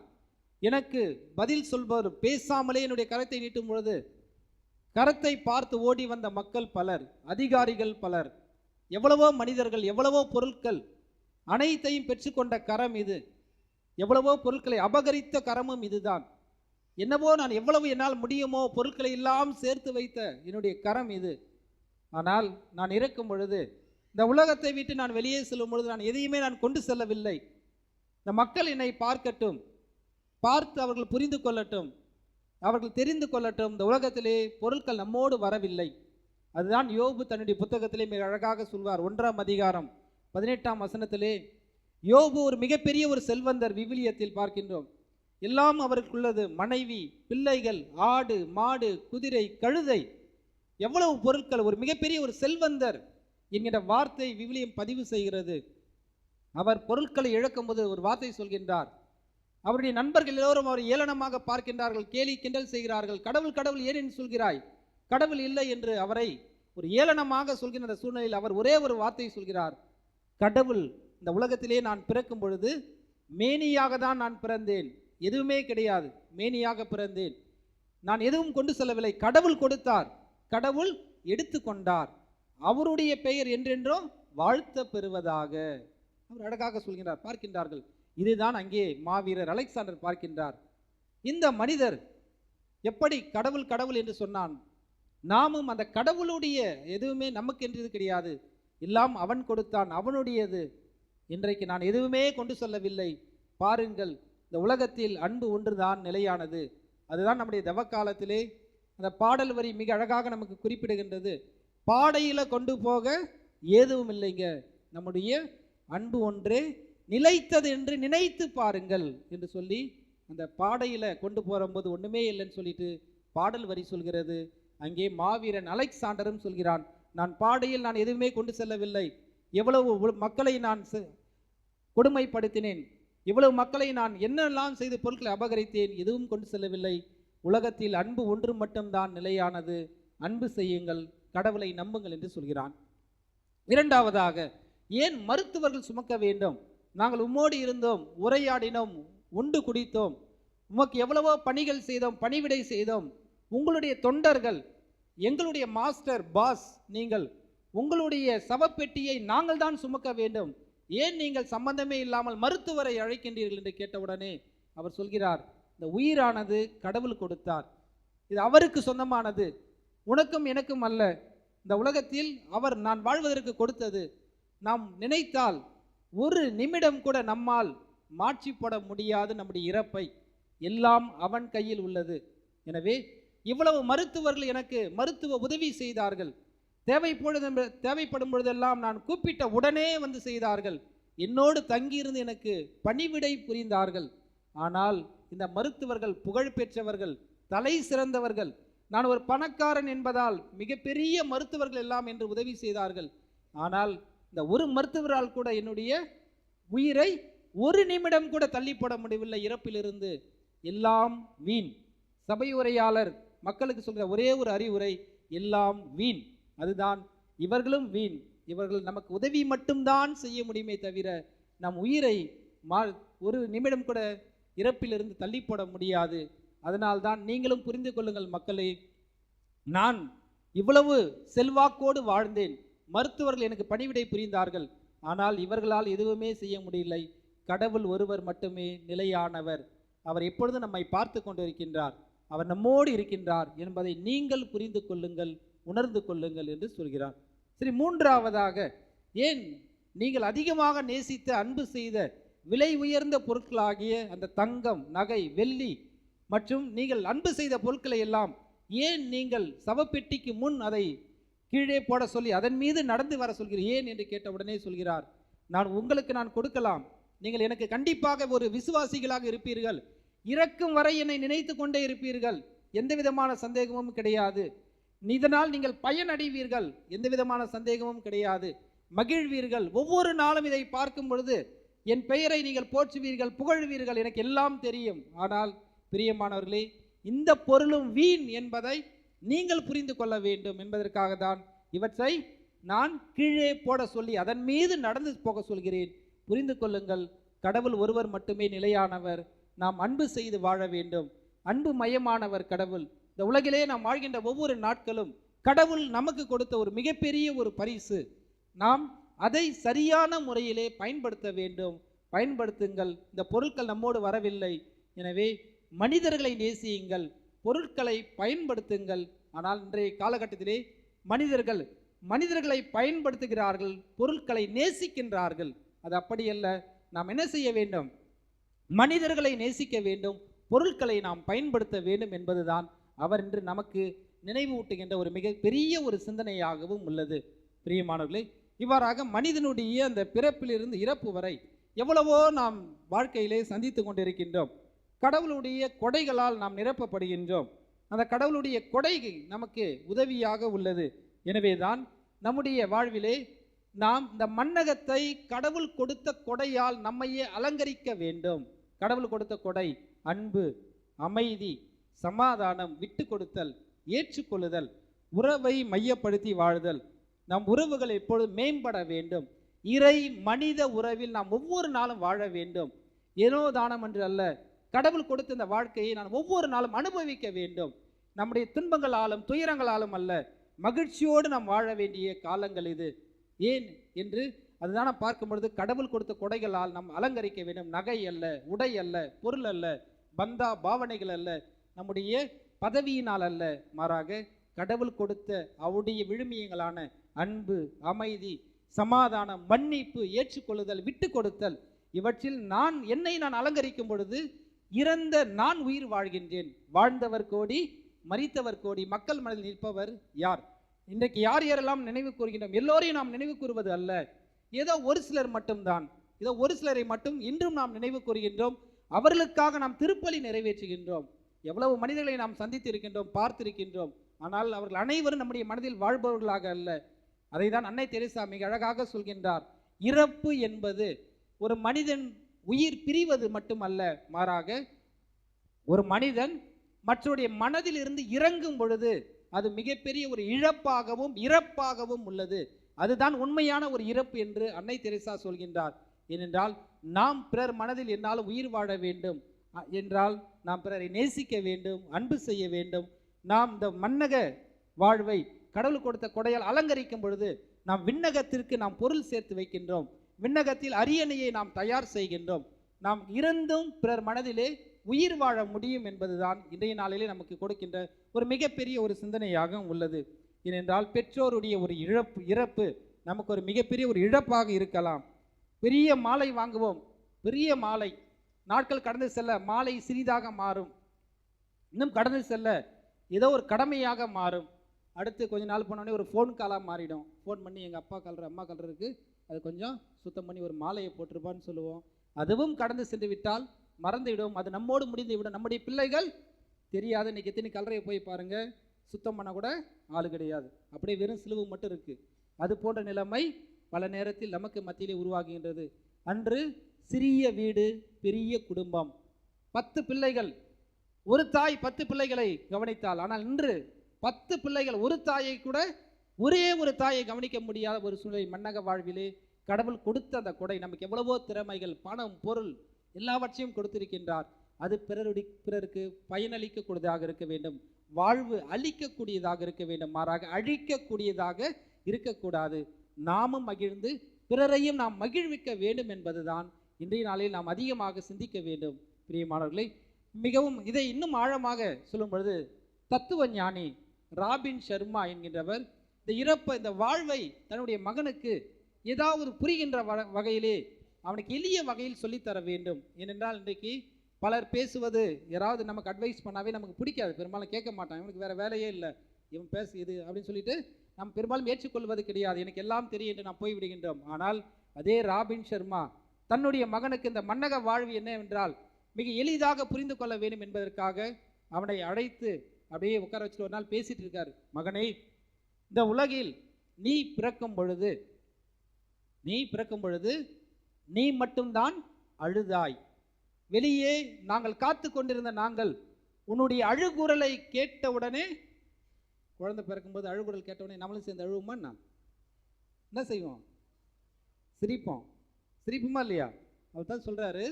எனக்கு பதில் சொல்பவர் பேசாமலே என்னுடைய கரத்தை நீட்டும் பொழுது கரத்தை பார்த்து ஓடி வந்த மக்கள் பலர், அதிகாரிகள் பலர், எவ்வளவோ மனிதர்கள், எவ்வளவோ பொருட்கள், அனைத்தையும் பெற்றுக்கொண்ட கரம் இது. எவ்வளவோ பொருட்களை அபகரித்த கரமும் இதுதான். என்னவோ நான் எவ்வளவு என்னால் முடியுமோ பொருட்களை எல்லாம் சேர்த்து வைத்த என்னுடைய கரம் இது. ஆனால் நான் இறக்கும் பொழுது, இந்த உலகத்தை விட்டு நான் வெளியே செல்லும் பொழுது நான் எதையுமே நான் கொண்டு செல்லவில்லை. இந்த மக்கள் என்னை பார்க்கட்டும், பார்த்து அவர்கள் புரிந்து கொள்ளட்டும், அவர்கள் தெரிந்து கொள்ளட்டும், இந்த உலகத்திலே பொருட்கள் நம்மோடு வரவில்லை. அதுதான் யோபு தன்னுடைய புத்தகத்திலே மிக அழகாக சொல்வார். 1ஆம் அதிகாரம் 18ஆம் வசனத்திலே யோபு ஒரு மிகப்பெரிய ஒரு செல்வந்தர் விவிலியத்தில் பார்க்கின்றோம். எல்லாம் அவருக்குள்ளது, மனைவி, பிள்ளைகள், ஆடு, மாடு, குதிரை, கழுதை, எவ்வளவு பொருட்கள், ஒரு மிகப்பெரிய ஒரு செல்வந்தர் என்கிற வார்த்தை விவிலியம் பதிவு செய்கிறது. அவர் பொருட்களை இழக்கும்போது ஒரு வார்த்தை சொல்கின்றார். அவருடைய நண்பர்கள் எல்லோரும் அவர் ஏளனமாக பார்க்கின்றார்கள், கேலி கிண்டல் செய்கிறார்கள். கடவுள் கடவுள் ஏன் என்று சொல்கிறாய், கடவுள் இல்லை என்று அவரை ஒரு ஏளனமாக சொல்கின்ற சூழ்நிலையில் அவர் ஒரே ஒரு வார்த்தை சொல்கிறார், கடவுள் இந்த உலகத்திலே நான் பிறக்கும் பொழுது மேனியாக தான் நான் பிறந்தேன், எதுவுமே கிடையாது, மேனியாக பிறந்தேன், நான் எதுவும் கொண்டு செல்லவில்லை, கடவுள் கொடுத்தார், கடவுள் எடுத்து கொண்டார், அவருடைய பெயர் என்றென்றும் வாழ்த்த பெறுவதாக அவர் அழகாக சொல்கிறார். பார்க்கின்றார்கள். இதுதான் அங்கே மாவீரர் அலெக்சாண்டர் பார்க்கின்றார். இந்த மனிதர் எப்படி கடவுள் கடவுள் என்று சொன்னான், நாமும் அந்த கடவுளுடைய எதுவுமே நமக்கு என்றது கிடையாது, எல்லாம் அவன் கொடுத்தான், அவனுடையது, இன்றைக்கு நான் எதுவுமே கொண்டு செல்லவில்லை. பாருங்கள், இந்த உலகத்தில் அன்பு ஒன்றுதான் நிலையானது. அதுதான் நம்முடைய தவக்காலத்திலே அந்த பாடல் வரி மிக அழகாக நமக்கு குறிப்பிடுகின்றது. பாடையில் கொண்டு போக ஏதுவும் இல்லைங்க, நம்முடைய அன்பு ஒன்றே நிலைத்தது என்று நினைத்து பாருங்கள் என்று சொல்லி அந்த பாடையில் கொண்டு போகும்போது ஒன்றுமே இல்லைன்னு சொல்லிட்டு பாடல் வரி சொல்கிறது. அங்கே மாவீரன் அலெக்சாண்டரும் சொல்கிறான், நான் பாடையில் நான் எதுவுமே கொண்டு செல்லவில்லை, எவ்வளவு மக்களை நான் கொடுமைப்படுத்தினேன், இவ்வளவு மக்களை நான் என்னெல்லாம் செய்து பொருட்களை அபகரித்தேன், எதுவும் கொண்டு செல்லவில்லை, உலகத்தில் அன்பு ஒன்று மட்டும்தான் நிலையானது, அன்பு செய்யுங்கள், கடவுளை நம்புங்கள் என்று சொல்கிறான். இரண்டாவதாக, ஏன் மருத்துவர்கள் சுமக்க வேண்டும், நாங்கள் உம்மோடு இருந்தோம், உரையாடினோம், உண்டு குடித்தோம், உமக்கு எவ்வளவோ பணிகள் செய்தோம், பணிவிடை செய்தோம், உங்களுடைய தொண்டர்கள், எங்களுடைய மாஸ்டர் பாஸ் நீங்கள், உங்களுடைய சவப்பெட்டியை நாங்கள் தான் சுமக்க வேண்டும், ஏன் நீங்கள் சம்பந்தமே இல்லாமல் மருத்துவரை அழைக்கின்றீர்கள் என்று கேட்டவுடனே அவர் சொல்கிறார், இந்த உயிரானது கடவுள் கொடுத்தார், இது அவருக்கு சொந்தமானது, உனக்கும் எனக்கும் அல்ல, இந்த உலகத்தில் அவர் நான் வாழ்வதற்கு கொடுத்தது, நாம் நினைத்தால் ஒரு நிமிடம் கூட நம்மால் மாற்றி போட முடியாது நம்முடைய இறப்பை, எல்லாம் அவன் கையில் உள்ளது. எனவே இவ்வளவு மருத்துவர்கள் எனக்கு மருத்துவ உதவி செய்தார்கள், தேவைப்படும் பொழுதெல்லாம் நான் கூப்பிட்ட உடனே வந்து செய்தார்கள், என்னோடு தங்கியிருந்து எனக்கு பணிவிடை புரிந்தார்கள். ஆனால் இந்த மருத்துவர்கள் புகழ் பெற்றவர்கள், தலை சிறந்தவர்கள், நான் ஒரு பணக்காரன் என்பதால் மிகப்பெரிய மருத்துவர்கள் எல்லாம் என்று உதவி செய்தார்கள். ஆனால் இந்த ஒரு மருத்துவரால் கூட என்னுடைய உயிரை ஒரு நிமிடம் கூட தள்ளி போட முடியவில்லை இறப்பிலிருந்து. எல்லாம் வீண். சபை உரையாளர் மக்களுக்கு சொல்கிற ஒரே ஒரு அறிவுரை, எல்லாம் வீண். அதுதான், இவர்களும் வீண், இவர்கள் நமக்கு உதவி மட்டும்தான் செய்ய முடியுமே தவிர நம் உயிரை ஒரு நிமிடம் கூட இறப்பிலிருந்து தள்ளி போட முடியாது. அதனால்தான் நீங்களும் புரிந்து கொள்ளுங்கள் மக்களே, நான் இவ்வளவு செல்வாக்கோடு வாழ்ந்தேன், மருத்துவர்கள் எனக்கு பணிவிடை புரிந்தார்கள், ஆனால் இவர்களால் எதுவுமே செய்ய முடியலை. கடவுள் ஒருவர் மட்டுமே நிலையானவர், அவர் எப்பொழுதும் நம்மை பார்த்து கொண்டிருக்கின்றார், அவர் நம்மோடு இருக்கின்றார் என்பதை நீங்கள் புரிந்து கொள்ளுங்கள், உணர்ந்து கொள்ளுங்கள் என்று சொல்கிறார். சரி, மூன்றாவதாக, ஏன் நீங்கள் அதிகமாக நேசித்த அன்பு செய்த விலை உயர்ந்த பொருட்களாகிய அந்த தங்கம், நகை, வெள்ளி மற்றும் நீங்கள் அன்பு செய்த பொருட்களை எல்லாம் ஏன் நீங்கள் சவப்பெட்டிக்கு முன் அதை கீழே போட சொல்லி அதன் மீது நடந்து வர சொல்கிறீர், ஏன் என்று கேட்ட உடனே சொல்கிறார், நான் கொடுக்கலாம், நீங்கள் எனக்கு கண்டிப்பாக ஒரு விசுவாசிகளாக இருப்பீர்கள், இறக்கும் வரை என்னை நினைத்து கொண்டே இருப்பீர்கள், எந்த விதமான சந்தேகமும் கிடையாது, இதனால் நீங்கள் பயனடைவீர்கள், எந்த விதமான சந்தேகமும் கிடையாது, மகிழ்வீர்கள், ஒவ்வொரு நாளும் இதை பார்க்கும் பொழுது என் பெயரை நீங்கள் போற்றுவீர்கள், புகழ்வீர்கள், எனக்கு எல்லாம் தெரியும். ஆனால் பிரியமானவர்களே, இந்த பொருளும் வீண் என்பதை நீங்கள் புரிந்து கொள்ள வேண்டும் என்பதற்காக தான் இவற்றை நான் கீழே போட சொல்லி அதன் மீது நடந்து போக சொல்கிறேன். புரிந்து கொள்ளுங்கள், கடவுள் ஒருவர் மட்டுமே நிலையானவர், நாம் அன்பு செய்து வாழ வேண்டும், அன்பு மயமானவர் கடவுள். இந்த உலகிலே நாம் வாழ்கின்ற ஒவ்வொரு நாட்களும் கடவுள் நமக்கு கொடுத்த ஒரு மிகப்பெரிய ஒரு பரிசு, நாம் அதை சரியான முறையிலே பயன்படுத்த வேண்டும். பயன்படுத்துங்கள். இந்த பொருட்கள் நம்மோடு வரவில்லை, எனவே மனிதர்களை நேசியுங்கள், பொருட்களை பயன்படுத்துங்கள். ஆனால் இன்றைய காலகட்டத்திலே மனிதர்களை பயன்படுத்துகிறார்கள், பொருட்களை நேசிக்கின்றார்கள். அது அப்படியல்ல. நாம் என்ன செய்ய வேண்டும்? மனிதர்களை நேசிக்க வேண்டும், பொருட்களை நாம் பயன்படுத்த வேண்டும் என்பதுதான் அவர் இன்று நமக்கு நினைவூட்டுகின்ற ஒரு மிக பெரிய ஒரு சிந்தனையாகவும் உள்ளது. பிரியமானவர்களே, இவ்வாறாக மனிதனுடைய அந்த பிறப்பிலிருந்து இறப்பு வரை எவ்வளவோ நாம் வாழ்க்கையிலே சந்தித்து கொண்டிருக்கின்றோம். கடவுளுடைய கொடைகளால் நாம் நிரப்பப்படுகின்றோம். அந்த கடவுளுடைய கொடை நமக்கு உதவியாக உள்ளது. எனவேதான் நம்முடைய வாழ்விலே நாம் இந்த மண்ணகத்தை கடவுள் கொடுத்த கொடையால் நம்மையே அலங்கரிக்க வேண்டும். கடவுள் கொடுத்த கொடை அன்பு, அமைதி, சமாதானம், விட்டு கொடுத்தல், ஏற்றுக்கொள்ளுதல், உறவை மையப்படுத்தி வாழ்தல். நம் உறவுகள் எப்பொழுது மேம்பட வேண்டும். இறை மனித உறவில் நாம் ஒவ்வொரு நாளும் வாழ வேண்டும். ஏனோ தானம் என்று அல்ல, கடவுள் கொடுத்த இந்த வாழ்க்கையை நான் ஒவ்வொரு நாளும் அனுபவிக்க வேண்டும். நம்முடைய துன்பங்களாலும் துயரங்களாலும் அல்ல, மகிழ்ச்சியோடு நாம் வாழ வேண்டிய காலங்கள் இது. ஏன் என்று அதுதான் நாம் பார்க்கும் பொழுது கடவுள் கொடுத்த கொடைகளால் நாம் அலங்கரிக்க வேண்டும். நகை அல்ல, உடை அல்ல, பொருள் அல்ல, பந்தா பாவனைகள் அல்ல, நம்முடைய பதவியினால் அல்ல, மாறாக கடவுள் கொடுத்த அவருடைய விழுமியங்களான அன்பு, அமைதி, சமாதானம், மன்னிப்பு, ஏற்றுக்கொள்ளுதல், விட்டு கொடுத்தல், இவற்றில் என்னை நான் அலங்கரிக்கும் பொழுது இறந்த நான் உயிர் வாழ்கின்றேன். வாழ்ந்தவர் கோடி, மரித்தவர் கோடி, மக்கள் மனதில் நிற்பவர் யார்? இன்றைக்கு யார் யாரெல்லாம் நினைவு கூறுகின்றோம்? எல்லோரையும் நாம் நினைவு கூறுவது அல்ல, ஏதோ ஒரு சிலர் மட்டும்தான். ஏதோ ஒரு சிலரை மட்டும் இன்றும் நாம் நினைவு கூறுகின்றோம். அவர்களுக்காக நாம் திருப்பலி நிறைவேற்றுகின்றோம். எவ்வளவு மனிதர்களை நாம் சந்தித்து இருக்கின்றோம், பார்த்திருக்கின்றோம். ஆனால் அவர்கள் அனைவரும் நம்முடைய மனதில் வாழ்பவர்களாக அல்ல. அதை தான் அன்னை தெரேசா மிக அழகாக சொல்கின்றார். இறப்பு என்பது ஒரு மனிதன் உயிர் பிரிவது மட்டுமல்ல, மாறாக ஒரு மனிதன் மற்றவருடைய மனதில் இருந்து இறங்கும் பொழுது அது மிகப்பெரிய ஒரு இழப்பாகவும் இறப்பாகவும் உள்ளது. அதுதான் உண்மையான ஒரு இறப்பு என்று அன்னை தெரேசா சொல்கின்றார். ஏனென்றால் நாம் பிறர் மனதில் என்னால் உயிர் வாழ வேண்டும் என்றால் நாம் பிறரை நேசிக்க வேண்டும், அன்பு செய்ய வேண்டும். நாம் இந்த மன்னக வாழ்வை கடவுள் கொடுத்த கொடையால் அலங்கரிக்கும் பொழுது நாம் விண்ணகத்திற்கு நாம் பொருள் சேர்த்து வைக்கின்றோம். விண்ணகத்தில் அரியணையை நாம் தயார் செய்கின்றோம். நாம் இறந்தும் பிறர் மனதிலே உயிர் வாழ முடியும் என்பதுதான் இன்றைய நாளிலே நமக்கு கொடுக்கின்ற ஒரு மிகப்பெரிய ஒரு சிந்தனையாக உள்ளது. ஏனென்றால் பெற்றோருடைய ஒரு இறப்பு நமக்கு ஒரு மிகப்பெரிய ஒரு இழப்பாக இருக்கலாம். பெரிய மாலை வாங்குவோம், பெரிய மாலை, நாட்கள் கடந்து செல்ல மாலை சிறிதாக மாறும், இன்னும் கடந்து செல்ல ஏதோ ஒரு கடமையாக மாறும். அடுத்து கொஞ்ச நாள் போனோடனே ஒரு ஃபோன் காலாக மாறிடும். ஃபோன் பண்ணி எங்கள் அப்பா கல்ற அம்மா கல்றதுக்கு அது கொஞ்சம் சுத்தம் பண்ணி ஒரு மாலையை போட்டிருப்பான்னு சொல்லுவோம். அதுவும் கடந்து சென்று விட்டால் மறந்துவிடும். அது நம்மோடு முடிந்து விடும். நம்முடைய பிள்ளைகள் தெரியாது. இன்றைக்கி எத்தனை கல்லறையை போய் பாருங்கள், சுத்தம் பண்ண கூட ஆள் கிடையாது, அப்படியே வெறும் சிலுவு மட்டும் இருக்குது. அது போன்ற நிலைமை பல நேரத்தில் நமக்கு மத்தியிலே உருவாகுகின்றது. அன்று சிறிய வீடு, பெரிய குடும்பம், 10 பிள்ளைகள், ஒரு தாய் 10 பிள்ளைகளை கவனித்தாள். ஆனால் இன்று 10 பிள்ளைகள், ஒரு தாயை கூட, ஒரே ஒரு தாயை கவனிக்க முடியாத ஒரு சூழ்நிலை மன்னக வாழ்விலே. கடவுள் கொடுத்த அந்த கொடை நமக்கு எவ்வளவோ திறமைகள், பணம், பொருள் எல்லாவற்றையும் கொடுத்திருக்கின்றார். அது பிறருக்கு பயனளிக்கக்கூடியதாக இருக்க வேண்டும், வாழ்வு அளிக்கக்கூடியதாக இருக்க வேண்டும், மாறாக அழிக்கக்கூடியதாக இருக்கக்கூடாது. நாமும் மகிழ்ந்து பிறரையும் நாம் மகிழ்விக்க வேண்டும் என்பதுதான் இன்றைய நாளில் நாம் அதிகமாக சிந்திக்க வேண்டும். பிரியமானவர்களை, மிகவும் இதை இன்னும் ஆழமாக சொல்லும் பொழுது தத்துவ ஞானி ராபின் சர்மா என்கின்றவர் இந்த வாழ்வை தன்னுடைய மகனுக்கு ஏதாவது புரிகின்ற வகையிலே அவனுக்கு எளிய வகையில் சொல்லித்தர வேண்டும். ஏனென்றால் இன்றைக்கு பலர் பேசுவது, யாராவது நமக்கு அட்வைஸ் பண்ணாவே நமக்கு பிடிக்காது, பெரும்பாலும் கேட்க மாட்டான். இவனுக்கு வேறு வேலையே இல்லை, இவன் பேசு இது அப்படின்னு சொல்லிட்டு நாம் பெரும்பாலும் ஏற்றுக்கொள்வது கிடையாது. எனக்கு எல்லாம் தெரியும் என்று நாம் போய்விடுகின்றோம். ஆனால் அதே ராபின் சர்மா தன்னுடைய மகனுக்கு இந்த மன்னக வாழ்வு என்னவென்றால் மிக எளிதாக புரிந்து கொள்ள வேண்டும் என்பதற்காக அவனை அழைத்து அப்படியே உட்கார வச்சுட்டு ஒரு நாள் பேசிட்டு இருக்காரு. மகனே, இந்த உலகில் நீ பிறக்கும் பொழுது நீ மட்டும்தான் அழுதாய். வெளியே நாங்கள் காத்து கொண்டிருந்த நாங்கள் உன்னுடைய அழுகுரலை கேட்டவுடனே, குழந்தை பிறக்கும்போது அழுகுரல் கேட்டவுடனே நம்மளும் சேர்ந்து அழுவோமா? நான் என்ன செய்வோம்? சிரிப்புமா இல்லையா? அவர் தான் சொல்றாரு,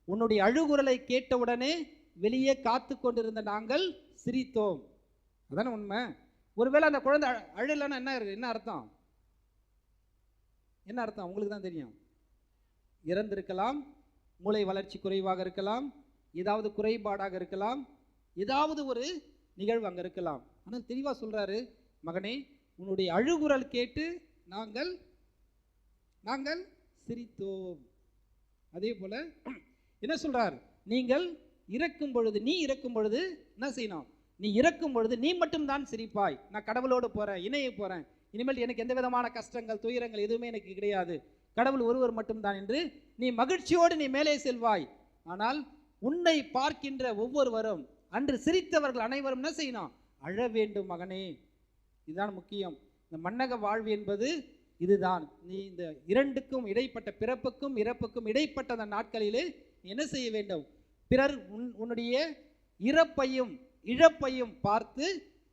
உன்னுடைய அழுகுரலை கேட்டவுடனே வெளியே காத்து கொண்டிருந்த நாங்கள் சிரித்தோம். அதானே உண்மை. ஒருவேளை அந்த குழந்தை அழலைன்னா என்ன அர்த்தம்? என்ன அர்த்தம் உங்களுக்கு தான் தெரியும். இறந்திருக்கலாம், மூளை வளர்ச்சி குறைவாக இருக்கலாம், ஏதாவது குறைபாடாக இருக்கலாம், ஏதாவது ஒரு நிகழ்வு அங்கே இருக்கலாம். ஆனால் தெளிவாக சொல்கிறாரு, மகனே உன்னுடைய அழுகுரல் கேட்டு நாங்கள் நாங்கள் சிரித்தோம். அதே போல் என்ன சொல்கிறார், நீங்கள் இறக்கும் பொழுது, நீ இறக்கும் பொழுது என்ன செய்யணும், நீ இறக்கும் பொழுது நீ மட்டும்தான் சிரிப்பாய். நான் கடவுளோடு போகிறேன், இணைய போகிறேன், இனிமேல் எனக்கு எந்த விதமான கஷ்டங்கள் துயரங்கள் எதுவுமே எனக்கு கிடையாது, கடவுள் ஒருவர் மட்டும்தான் என்று நீ மகிழ்ச்சியோடு நீ மேலே செல்வாய். ஆனால் உன்னை பார்க்கின்ற ஒவ்வொருவரும், அன்று சிரித்தவர்கள் அனைவரும் என்ன செய்யணும், அழ வேண்டும் மகனே. இதுதான் முக்கியம். இந்த மன்னக வாழ்வு என்பது இதுதான். நீ இந்த இரண்டுக்கும் இடைப்பட்ட, பிறப்புக்கும் இறப்புக்கும் இடைப்பட்ட அந்த நாட்களிலே என்ன செய்ய வேண்டும், பிறர் உன்னுடைய இறப்பையும் இழப்பையும் பார்த்து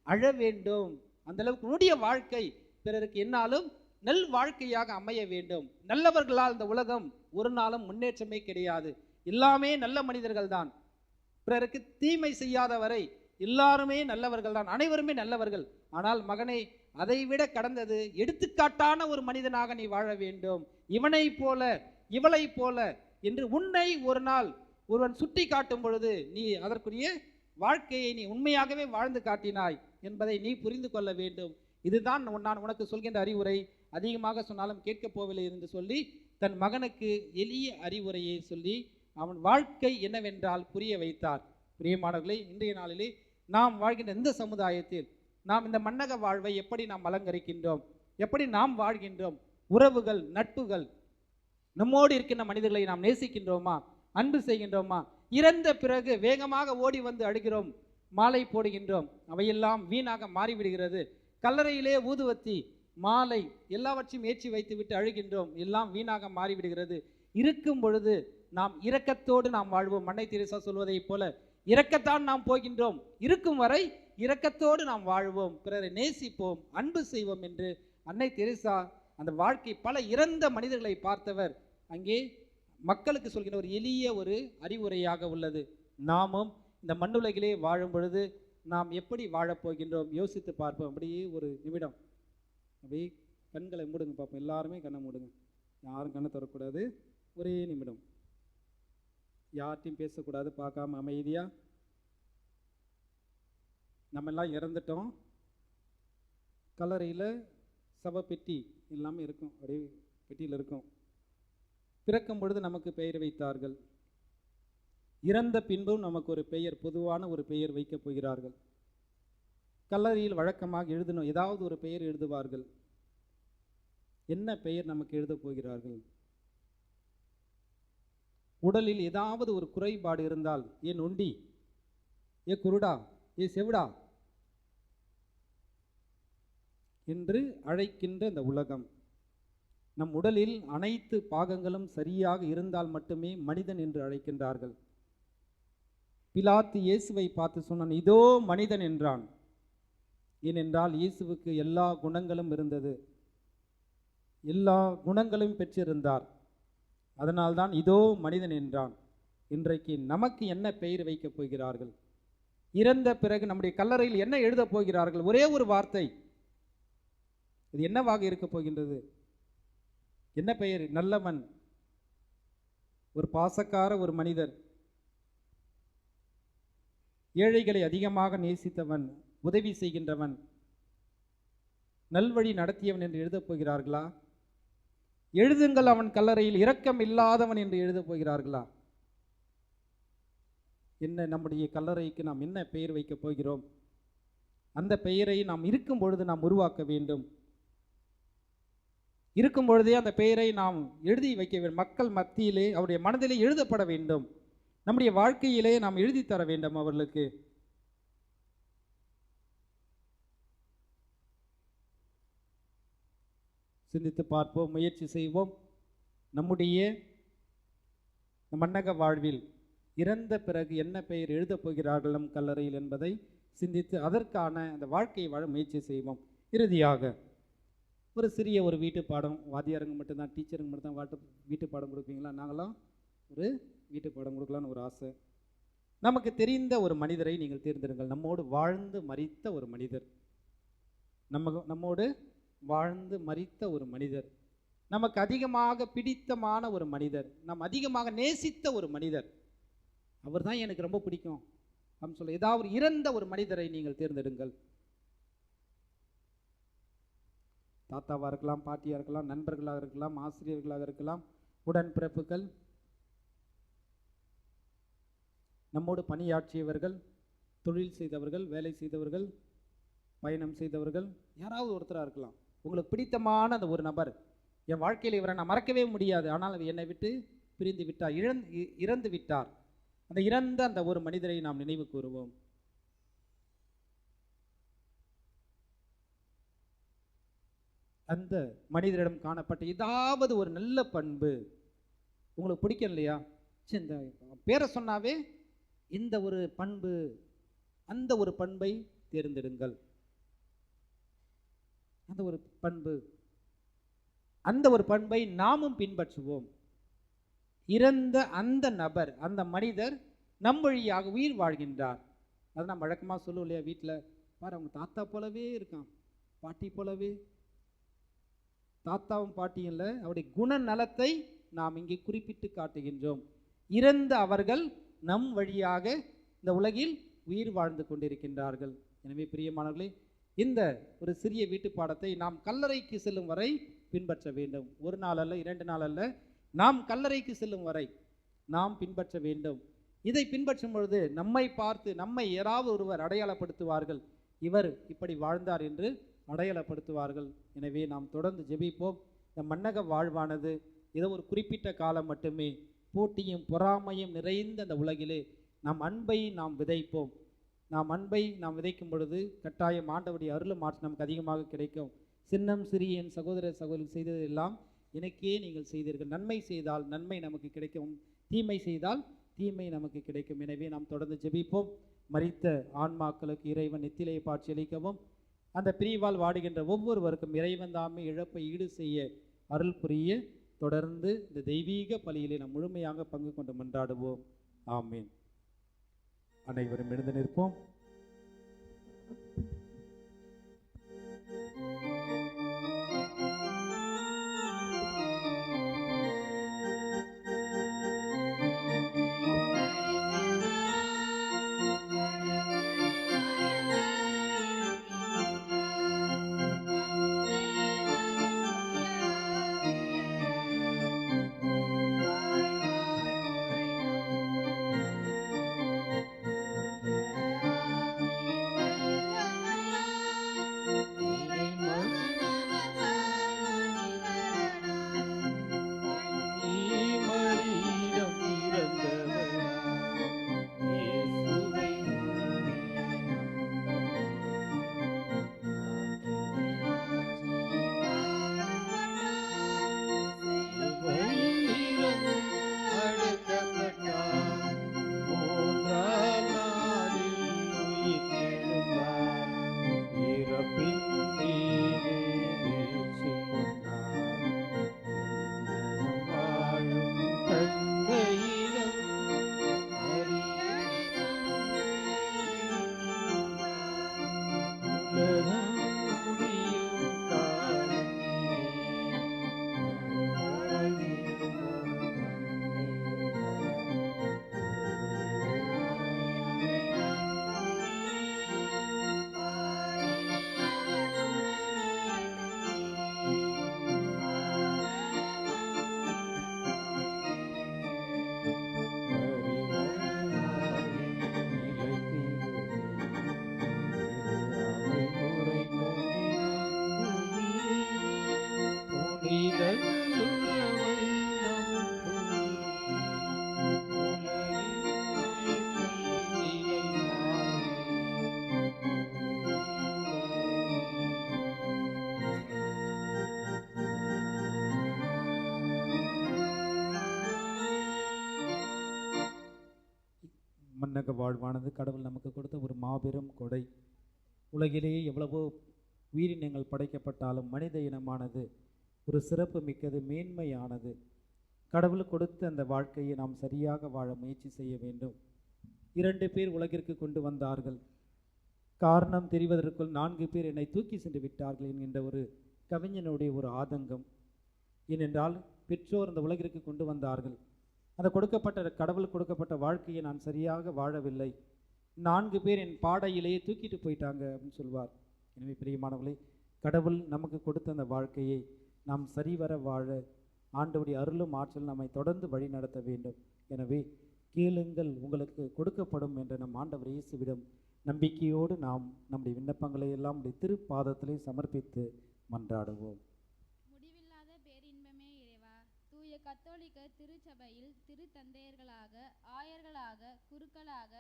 அழ வேண்டும். அந்த அளவுக்கு உன்னுடைய வாழ்க்கை பிறருக்கு என்னாலும் நல் வாழ்க்கையாக அமைய வேண்டும். நல்லவர்களால் இந்த உலகம் ஒரு நாளும் முன்னேற்றமே கிடையாது. எல்லாமே நல்ல மனிதர்கள் தான். பிறருக்கு தீமை செய்யாதவரை எல்லாருமே நல்லவர்கள் தான், அனைவருமே நல்லவர்கள். ஆனால் மகனை அதைவிட கடந்தது, எடுத்துக்காட்டான ஒரு மனிதனாக நீ வாழ வேண்டும். இவனை போல இவளை போல என்று உன்னை ஒரு நாள் ஒருவன் சுட்டி காட்டும் பொழுது நீ அதற்குரிய வாழ்க்கையை நீ உண்மையாகவே வாழ்ந்து காட்டினாய் என்பதை நீ புரிந்து கொள்ள வேண்டும். இதுதான் நான் உனக்கு சொல்கின்ற அறிவுரை. அதிகமாக சொன்னாலும் கேட்கப் போவதில்லை என்று சொல்லி தன் மகனுக்கு எளிய அறிவுரையை சொல்லி அவன் வாழ்க்கை என்னவென்றால் புரிய வைத்தார். பிரியமானவர்களே, இன்றைய நாளிலே நாம் வாழ்கின்ற இந்த சமுதாயத்தில் நாம் இந்த மன்னக வாழ்வை எப்படி நாம் அலங்கரிக்கின்றோம், எப்படி நாம் வாழ்கின்றோம், உறவுகள் நட்புகள், நம்மோடு இருக்கின்ற மனிதர்களை நாம் நேசிக்கின்றோமா, அன்பு செய்கின்றோமா? இறந்த பிறகு வேகமாக ஓடி வந்து அழுகிறோம், மாலை போடுகின்றோம், அவையெல்லாம் வீணாக மாறிவிடுகிறது. கல்லறையிலே ஊதுவத்தி மாலை எல்லாவற்றையும் ஏற்றி வைத்து விட்டு அழுகின்றோம், எல்லாம் வீணாக மாறிவிடுகிறது. இருக்கும் பொழுது நாம் இரக்கத்தோடு நாம் வாழ்வோம். அன்னை தெரசா சொல்வதை போல இரக்கத்தான் நாம் போகின்றோம், இருக்கும் வரை இரக்கத்தோடு நாம் வாழ்வோம், பிறரை நேசிப்போம், அன்பு செய்வோம் என்று அன்னை தெரசா அந்த வாழ்க்கை பல இறந்த மனிதர்களை பார்த்தவர் அங்கே மக்களுக்கு சொல்கிற ஒரு எளிய ஒரு அறிவுரையாக உள்ளது. நாமும் இந்த மண்ணுலகிலே வாழும் பொழுது நாம் எப்படி வாழப்போகின்றோம் யோசித்து பார்ப்போம். அப்படியே ஒரு நிமிடம் அப்படியே கண்களை மூடுங்க பார்ப்போம். எல்லாருமே கண்ணை மூடுங்க, யாரும் கண்ணை தரக்கூடாது. ஒரே நிமிடம், யார்ட்டையும் பேசக்கூடாது, பார்க்காம அமைதியா. நம்ம எல்லாம் இறந்துட்டோம், கல்லறையில் சவ பெட்டி எல்லாமே இருக்கும், அப்படியே பெட்டியில் இருக்கும். பிறக்கும் பொழுது நமக்கு பெயர் வைத்தார்கள், இறந்த பின்பும் நமக்கு ஒரு பெயர், பொதுவான ஒரு பெயர் வைக்கப் போகிறார்கள். கல்லறையில் வழக்கமாக எழுதணும், ஏதாவது ஒரு பெயர் எழுதுவார்கள். என்ன பெயர் நமக்கு எழுதப் போகிறார்கள்? உடலில் ஏதாவது ஒரு குறைபாடு இருந்தால், ஏ நொண்டி, ஏ குருடா, ஏ செவிடா என்று அழைக்கின்ற இந்த உலகம், நம் உடலில் அனைத்து பாகங்களும் சரியாக இருந்தால் மட்டுமே மனிதன் என்று அழைக்கின்றார்கள். பிலாத்து இயேசுவை பார்த்து சொன்னான், இதோ மனிதன் என்றான். ஏனென்றால் இயேசுவுக்கு எல்லா குணங்களும் இருந்தது, எல்லா குணங்களும் பெற்றிருந்தார். அதனால்தான் இதோ மனிதன் என்றான். இன்றைக்கு நமக்கு என்ன பெயர் வைக்கப் போகிறார்கள்? இறந்த பிறகு நம்முடைய கல்லறையில் என்ன எழுதப் போகிறார்கள்? ஒரே ஒரு வார்த்தை, இது என்னவாக இருக்கப் போகின்றது? என்ன பெயர்? நல்லவன், ஒரு பாசக்கார ஒரு மனிதர், ஏழைகளை அதிகமாக நேசித்தவன், உதவி செய்கின்றவன், நல்வழி நடத்தியவன் என்று எழுதப் போகிறார்களா? எழுதுங்கள் அவன் கல்லறையில் இரக்கம் இல்லாதவன் என்று எழுதப் போகிறார்களா? என்ன நம்முடைய கல்லறைக்கு நாம் என்ன பெயர் வைக்கப் போகிறோம்? அந்த பெயரை நாம் இருக்கும் பொழுது நாம் உருவாக்க வேண்டும். இருக்கும் பொழுதே அந்த பெயரை நாம் எழுதி வைக்க வேண்டும். மக்கள் மத்தியிலே அவருடைய மனதிலே எழுதப்பட வேண்டும். நம்முடைய வாழ்க்கையிலே நாம் எழுதி தர வேண்டும் அவர்களுக்கு. சிந்தித்து பார்ப்போம், முயற்சி செய்வோம். நம்முடைய மன்னக வாழ்வில் இறந்த பிறகு என்ன பெயர் எழுதப் போகிறார்கள் நம் கல்லறையில் என்பதை சிந்தித்து அதற்கான அந்த வாழ்க்கையை வாழ முயற்சி செய்வோம். இறுதியாக ஒரு சிறிய ஒரு வீட்டு பாடம், வாத்தியாருங்க மட்டும்தான், டீச்சருங்க மட்டும்தான் வீட்டு பாடம் கொடுப்பீங்களா? நாங்களாம் ஒரு வீட்டு பாடம் கொடுக்கலான்னு ஒரு ஆசை. நமக்கு தெரிந்த ஒரு மனிதரை நீங்கள் தேர்ந்தெடுங்கள். நம்மோடு வாழ்ந்து மரித்த ஒரு மனிதர், நம்மோடு வாழ்ந்து மரித்த ஒரு மனிதர், நமக்கு அதிகமாக பிடித்தமான ஒரு மனிதர், நாம் அதிகமாக நேசித்த ஒரு மனிதர். அவர் தான் எனக்கு ரொம்ப பிடிக்கும் அப்படின்னு சொல்ல ஏதாவது இறந்த ஒரு மனிதரை நீங்கள் தேர்ந்தெடுங்கள். தாத்தாவாக இருக்கலாம், பாட்டியாக இருக்கலாம், நண்பர்களாக இருக்கலாம், ஆசிரியர்களாக இருக்கலாம், உடன்பிறப்புகள், நம்மோடு பணியாற்றியவர்கள், தொழில் செய்தவர்கள், வேலை செய்தவர்கள், பயணம் செய்தவர்கள், யாராவது ஒருத்தராக இருக்கலாம். உங்களுக்கு பிடித்தமான அந்த ஒரு நபர், என் வாழ்க்கையில் இவரை நான் மறக்கவே முடியாது, ஆனால் அவர் என்னை விட்டு பிரிந்து விட்டார், இறந்து விட்டார். அந்த இறந்த அந்த ஒரு மனிதரை நாம் நினைவு கூறுவோம். அந்த மனிதரிடம் காணப்பட்ட ஏதாவது ஒரு நல்ல பண்பு உங்களுக்கு பிடிக்கும் இல்லையா? சரி, இந்த பேரை சொன்னாவே இந்த ஒரு பண்பு, அந்த ஒரு பண்பை தேர்ந்தெடுங்கள். அந்த ஒரு பண்பு, அந்த ஒரு பண்பை நாமும் பின்பற்றுவோம். இறந்த அந்த நபர், அந்த மனிதர் நம் வழியாக உயிர் வாழ்கின்றார். அதை நாம் வழக்கமாக சொல்லுவோம் இல்லையா? வீட்டில் பாரு, அவங்க தாத்தா போலவே இருக்கான், பாட்டி போலவே. தாத்தாவும் பாட்டியும் இல்லை, அவருடைய குணநலத்தை நாம் இங்கே குறிப்பிட்டு காட்டுகின்றோம். இறந்த அவர்கள் நம் வழியாக இந்த உலகில் உயிர் வாழ்ந்து கொண்டிருக்கின்றார்கள். எனவே பிரியமானவர்களே, இந்த ஒரு சிறிய வீட்டு பாடத்தை நாம் கல்லறைக்கு செல்லும் வரை பின்பற்ற வேண்டும். ஒரு நாள் அல்ல, 2 நாள் அல்ல, நாம் கல்லறைக்கு செல்லும் வரை நாம் பின்பற்ற வேண்டும். இதை பின்பற்றும் பொழுது நம்மை பார்த்து நம்மை யாராவது ஒருவர் அடையாளப்படுத்துவார்கள், இவர் இப்படி வாழ்ந்தார் என்று அடையாளப்படுத்துவார்கள். எனவே நாம் தொடர்ந்து ஜெபிப்போம். இந்த மன்னக வாழ்வானது ஏதோ ஒரு குறிப்பிட்ட காலம் மட்டுமே. போட்டியும் பொறாமையும் நிறைந்த அந்த உலகிலே நாம் அன்பை நாம் விதைப்போம். நாம் அன்பை நாம் விதைக்கும் பொழுது கட்டாயம் ஆண்டவருடைய அருளும் ஆட்சி நமக்கு அதிகமாக கிடைக்கும். சின்னம் சிறிய என் சகோதர சகோதரி செய்ததெல்லாம் எனக்கே நீங்கள் செய்தீர்கள். நன்மை செய்தால் நன்மை நமக்கு கிடைக்கும், தீமை செய்தால் தீமை நமக்கு கிடைக்கும். எனவே நாம் தொடர்ந்து ஜெபிப்போம். மரித்த ஆன்மாக்களுக்கு இறைவன் நித்திலே பாட்சி அளிக்கவும், அந்த பிரிவால் வாடுகின்ற ஒவ்வொருவருக்கும் இறைவன் தாமே இழப்பை ஈடு செய்ய அருள் புரிய தொடர்ந்து இந்த தெய்வீக பலியிலே நாம் முழுமையாக பங்கு கொண்டு மன்றாடுவோம். ஆமீன். அனைவரும் எழுந்து நிற்போம். மன்னக வாழ்வானது கடவுள் நமக்கு கொடுத்த ஒரு மாபெரும் கொடை. உலகிலேயே எவ்வளவோ உயிரினங்கள் படைக்கப்பட்டாலும் மனித இனமானது ஒரு சிறப்பு மிக்கது, மேன்மையானது. கடவுள் கொடுத்த அந்த வாழ்க்கையை நாம் சரியாக வாழ முயற்சி செய்ய வேண்டும். 2 பேர் உலகிற்கு கொண்டு வந்தார்கள், காரணம் தெரிவதற்குள் 4 பேர் என்னை தூக்கி சென்று விட்டார்கள் என்கின்ற ஒரு கவிஞனுடைய ஒரு ஆதங்கம். ஏனென்றால் பெற்றோர் அந்த உலகிற்கு கொண்டு வந்தார்கள், அந்த கொடுக்கப்பட்ட கடவுள் கொடுக்கப்பட்ட வாழ்க்கையை நான் சரியாக வாழவில்லை, 4 பேர் என் பாடையிலேயே தூக்கிட்டு போயிட்டாங்க அப்படின்னு சொல்வார். எனவே பிரியமானவர்களே, கடவுள் நமக்கு கொடுத்த அந்த வாழ்க்கையை நாம் சரிவர வாழ ஆண்டவருடைய அருளும் ஆற்றல் நம்மை தொடர்ந்து வழி நடத்த வேண்டும். எனவே கேளுங்கள் உங்களுக்கு கொடுக்கப்படும் என்ற நம் ஆண்டவர் இயேசுவிடம் நம்பிக்கையோடு நாம் நம்முடைய விண்ணப்பங்களை எல்லாம் நம்முடைய திருப்பாதத்திலே சமர்ப்பித்து மன்றாடுவோம். முடிவில்லாத பேரின்பமே இறைவா, தூய கத்தோலிக்க திருச்சபையில் திருத்தந்தையர்களாக, ஆயர்களாக, குருக்களாக,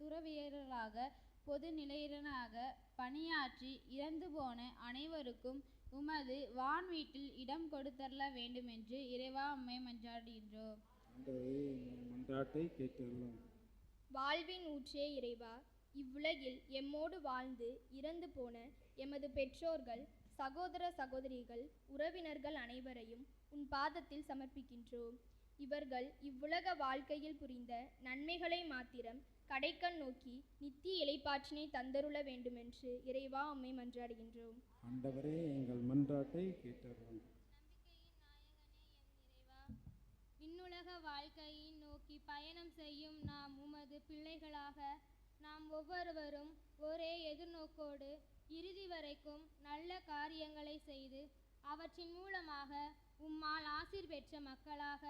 துறவியர்களாக, பொது நிலையினராக பணியாற்றி இறந்து போன அனைவருக்கும் உமது வான் வீட்டில் இடம் கொடுத்தரல வேண்டுமென்று இறைவா உம்மை மன்றாடுகின்றோம். மன்றாட்டை கேட்டருளும். வாழ்வின் ஊற்றே இறைவா, இவ்வுலகில் எம்மோடு வாழ்ந்து இறந்து போன எமது பெற்றோர்கள், சகோதர சகோதரிகள், உறவினர்கள் அனைவரையும் உன் பாதத்தில் சமர்ப்பிக்கின்றோம். இவர்கள் இவ்வுலக வாழ்க்கையில் புரிந்த நன்மைகளை மாத்திரம் கடைக்கண் நோக்கி நித்திய இளைப்பாற்றினை தந்தருள வேண்டுமென்று இறைவா உம்மை மன்றாடுகின்றோம். ஆண்டவரே, எங்கள் மன்றாட்டை கேட்டருளும். விண்ணுலக வாழ்க்கையை நோக்கி பயணம் செய்யும் நாம் உமது பிள்ளைகளாக நாம் ஒவ்வொருவரும் ஒரே எதிர்நோக்கோடு இறுதி வரைக்கும் நல்ல காரியங்களை செய்து அவற்றின் மூலமாக உம்மால் ஆசீர் பெற்ற மக்களாக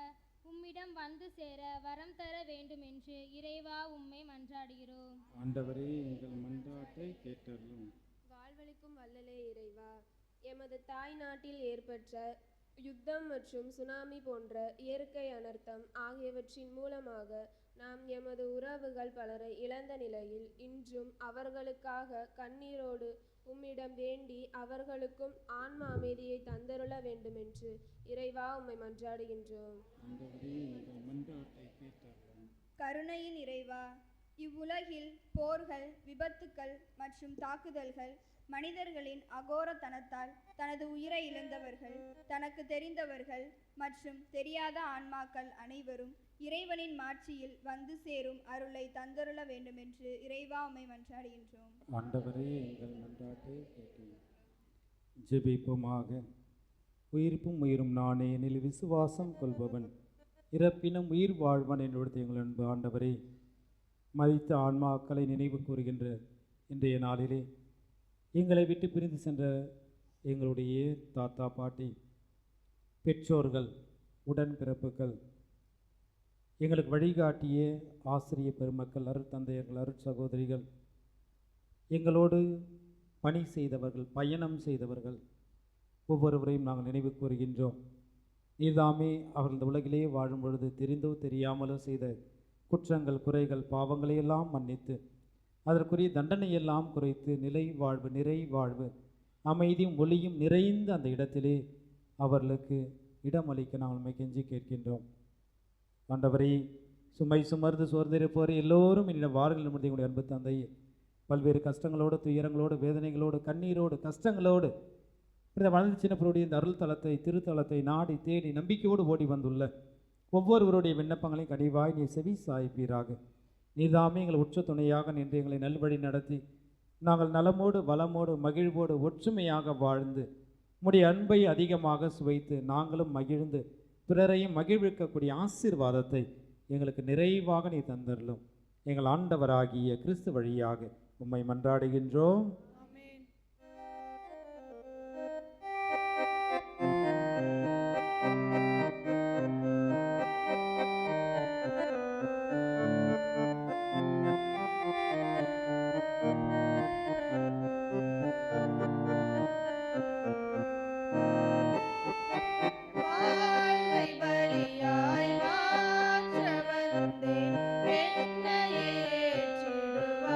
உம்மிடம் வந்து சேர வரம் தர வேண்டும் என்று இறைவா உம்மை மன்றாடுகிறோம். ஆண்டவரே, எங்கள் மன்றாட்டை கேட்டருளும். வாழ்வளிக்கும் வல்லலே இறைவா, எமது தாய் நாட்டில் ஏற்பட்ட யுத்தம் மற்றும் சுனாமி போன்ற இயற்கை அனர்த்தம் ஆகியவற்றின் மூலமாக நாம் எமது உறவுகள் பலரை இழந்த நிலையில் இன்றும் அவர்களுக்காக கண்ணீரோடு உம்மிடம் வேண்டி அவர்களுக்கும் ஆன்ம அமைதியை தந்தருள வேண்டுமென்று இறைவா உம்மை மன்றாடுகின்றோம். கருணையின் இறைவா, இவ்வுலகில் போர்கள், விபத்துக்கள் மற்றும் தாக்குதல்கள் மனிதர்களின் அகோரத்தனத்தால் தனது உயிரை இழந்தவர்கள், தனக்கு தெரிந்தவர்கள் மற்றும் தெரியாத ஆன்மாக்கள் அனைவரும் இறைவனின் மாட்சியில் வந்து சேரும் அருளை தந்தருள வேண்டுமென்று இறைவா உம்மை மன்றாடுகின்றோம். ஆண்டவரே, எங்கள் மன்றாட்டை கேட்டேன். ஜெபிப்போமாக. உயிர்ப்பும் உயிரும் நானே, எனில் விசுவாசம் கொள்பவன் இறப்பினும் உயிர் வாழ்வன் என்னுடைய எங்கள் அன்பு ஆண்டவரே, மதித்த ஆன்மாக்களை நினைவு கூறுகின்ற இன்றைய நாளிலே எங்களை விட்டு பிரிந்து சென்ற எங்களுடைய தாத்தா, பாட்டி, பெற்றோர்கள், உடன்பிறப்புகள், எங்களுக்கு வழிகாட்டிய ஆசிரிய பெருமக்கள், அருட்தந்தையர்கள், அருட்சகோதரிகள், எங்களோடு பணி செய்தவர்கள், பயணம் செய்தவர்கள் ஒவ்வொருவரையும் நாங்கள் நினைவு கூறுகின்றோம். நீதாமே அவர்கள் இந்த உலகிலே வாழும் பொழுது தெரிந்தோ தெரியாமலோ செய்த குற்றங்கள், குறைகள், பாவங்களையெல்லாம் மன்னித்து அதற்குரிய தண்டனையெல்லாம் குறைத்து நிலை வாழ்வு, நிறை வாழ்வு, அமைதியும் ஒளியும் நிறைந்த அந்த இடத்திலே அவர்களுக்கு இடமளிக்க நாங்கள் உம்மை கெஞ்சி கேட்கின்றோம். ஆண்டவரே, சுமை சுமர்ந்து சோர்ந்திருப்போர் எல்லோரும் என்னிடம் வாருங்கள் என்பதை உங்களுடைய அன்பு தந்தையே, பல்வேறு கஷ்டங்களோடு, துயரங்களோடு, வேதனைகளோடு, கண்ணீரோடு, கஷ்டங்களோடு இந்த வளர்ந்து சின்னப்பருடைய இந்த அருள் தலத்தை, திருத்தலத்தை நாடி தேடி நம்பிக்கையோடு ஓடி வந்துள்ள ஒவ்வொருவருடைய விண்ணப்பங்களையும் கனிவாய் நீ செவி சாய்ப்பீராக. நீதாமே எங்கள் உற்ற துணையாக நின்று எங்களை நல்வழி நடத்தி நாங்கள் நலமோடு, வளமோடு, மகிழ்வோடு, ஒற்றுமையாக வாழ்ந்து உம்முடைய அன்பை அதிகமாக சுவைத்து நாங்களும் மகிழ்ந்து பிறரையும் மகிழ்விக்கக்கூடிய ஆசீர்வாதத்தை எங்களுக்கு நிறைவாக நீ தந்தருளும். எங்கள் ஆண்டவராகிய கிறிஸ்து வழியாக உம்மை மன்றாடுகின்றோம். வாழ்வை பலியாய் மாற்ற வந்தேன், என்னை ஏற்றிடுவாய்.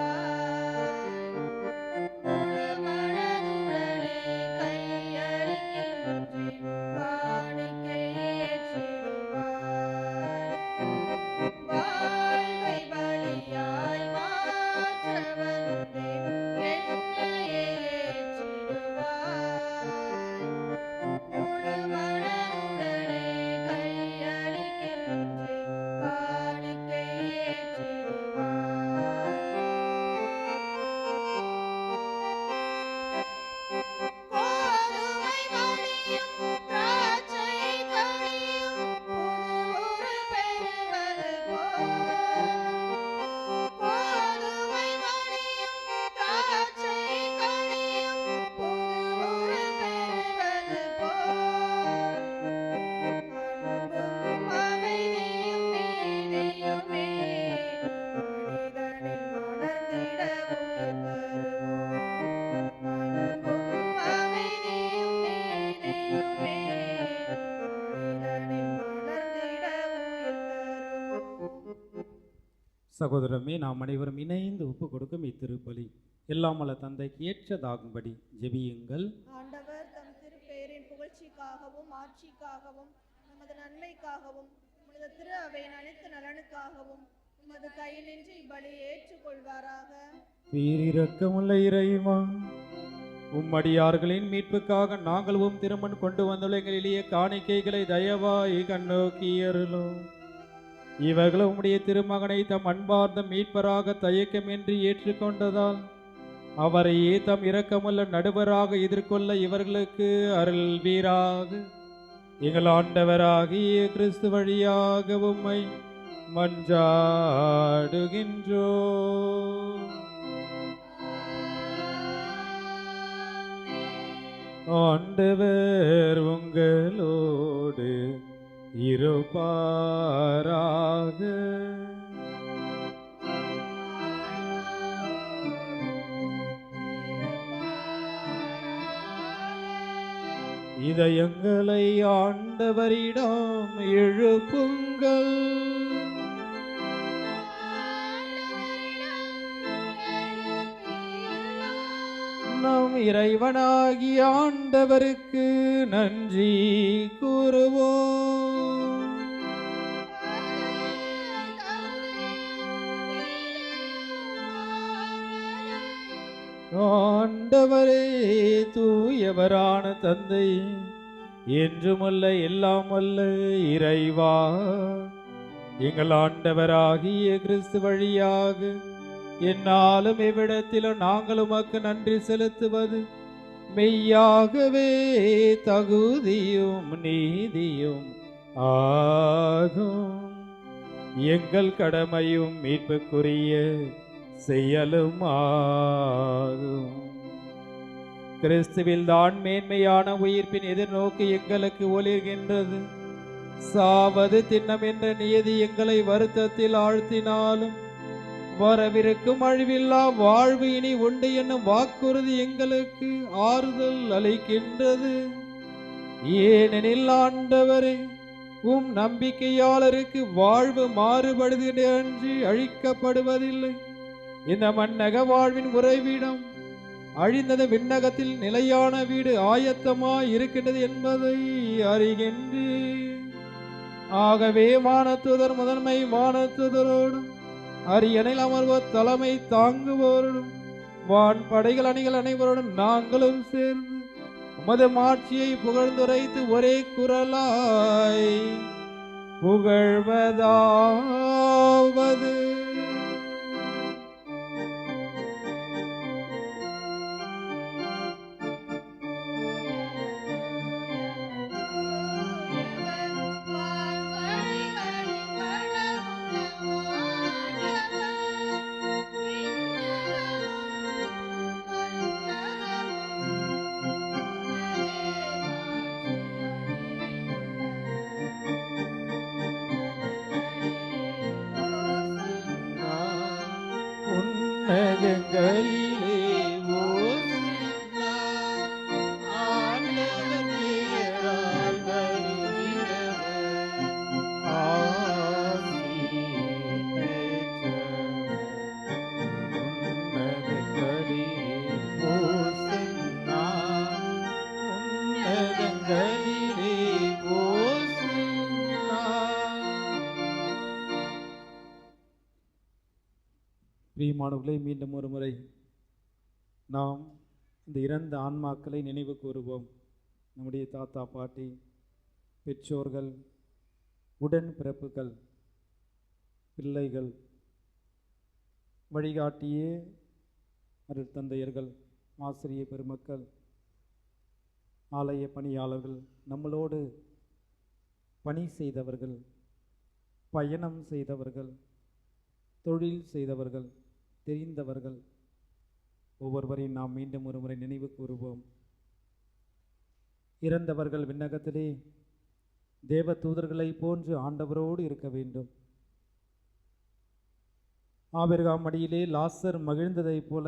சகோதரமே, நாம் அனைவரும் இணைந்து ஒப்பு கொடுக்கும் இத்திருப்பலி எல்லாம் வல்ல தந்தைக்கு ஏற்றதாகும்படி ஜெபியுங்கள். ஆண்டவர் தம் திருப்பெயரின் புகழ்ச்சிக்காகவும் ஆட்சிக்காகவும் நமது நன்மைக்காகவும் உமது திரு அவையின் அனைத்து நலனுக்காகவும் உமது கையினின்று இப்பலியை ஏற்றுக்கொள்வாராக. பேரிரக்கமுள்ள இறைவா, உம்மடியார்களின் மீட்புக்காக நாங்கள் திருமண் கொண்டு வந்துள்ள எங்கள் எளிய காணிக்கைகளை தயவாய் கண்ணோக்கி அருளும். இவர்களும் உம்முடைய திருமகனை தம் அன்பார்ந்த மீட்பராக தயக்கமின்றி ஏற்றுக்கொண்டதால் அவரையே தம் இரக்கமுள்ள நடுவராக எதிர்கொள்ள இவர்களுக்கு அருள்வீராக. எங்கள் ஆண்டவராகிய கிறிஸ்து வழியாக உம்மை மன்றாடுகின்றோ. ஆண்டவர் உங்களோடு இருப்பாராக. இதயங்களை ஆண்டவரிடம் எழுப்புங்கள். நம் இறைவனாகிய ஆண்டவருக்கு நன்றி கூறுவோம். ஆண்டவரே, தூயவரான தந்தை, என்றுமல்ல எல்லாம் வல்ல இறைவா, எங்கள் ஆண்டவராகிய கிறிஸ்து வழியாக என்னாலும் இவ்விடத்திலும் நாங்கள் உமக்கு நன்றி செலுத்துவது மெய்யாகவே தகுதியும் நீதியும் ஆகும். எங்கள் கடமையும் மீட்புக்குரிய செயலும் ஆகும். கிறிஸ்துவில் தான் மேன்மையான உயிர்ப்பின் எதிர்நோக்கு எங்களுக்கு ஒளிர்கின்றது. சாவது திண்ணம் என்ற நியதி எங்களை வருத்தத்தில் ஆழ்த்தினாலும் வரவிருக்கும் அழிவில்லா வாழ்வு இனி உண்டு என்னும் வாக்குறுதி எங்களுக்கு ஆறுதல் அளிக்கின்றது. ஏனெனில் ஆண்டவரே, உம் நம்பிக்கையாளருக்கு வாழ்வு மாறுபடுவது அன்றி அழிக்கப்படுவதில்லை. இந்த மண்ணக வாழ்வின் உறைவிடம் அழிந்தது விண்ணகத்தில் நிலையான வீடு ஆயத்தமாய் இருக்கின்றது என்பதை அறிகின்றேன். ஆகவே வானதூதர் முதன்மை வானதூதரோடும் அரியணையில் அமர்வோர் தலைமை தாங்குவோரோடும் வான் படைகள் அணிகள் அனைவரோடும் நாங்களும் சேர்ந்து உமது மாட்சியை புகழ்ந்துரைத்து ஒரே குரலாய் புகழ்வதாவது: உன்னதங்களிலே ஓசன்னா, ஆண்டவர் பெயரால் வருகிறவர், ஆசி பெற்றவர். உன்னதங்களிலே ஓசன்னா, உன்னதங்களிலே ஓசன்னா. பிரியமானவர்களே, மீண்டும் ஒரு முறை நாம் இந்த இறந்த ஆன்மாக்களை நினைவு கூறுவோம். நம்முடைய தாத்தா, பாட்டி, பெற்றோர்கள், உடன் பிறப்புகள், பிள்ளைகள், வழிகாட்டியே அருட்தந்தையர்கள், ஆசிரிய பெருமக்கள், ஆலய பணியாளர்கள், நம்மளோடு பணி செய்தவர்கள், பயணம் செய்தவர்கள், தொழில் செய்தவர்கள், தெரிந்தவர்கள், ஒவ்வொருவரையும் நாம் மீண்டும் ஒரு முறை நினைவு கூறுவோம். இறந்தவர்கள் விண்ணகத்திலே தேவ தூதர்களை போன்று ஆண்டவரோடு இருக்க வேண்டும். ஆபிரகாம் மடியிலே லாசர் மகிழ்ந்ததைப் போல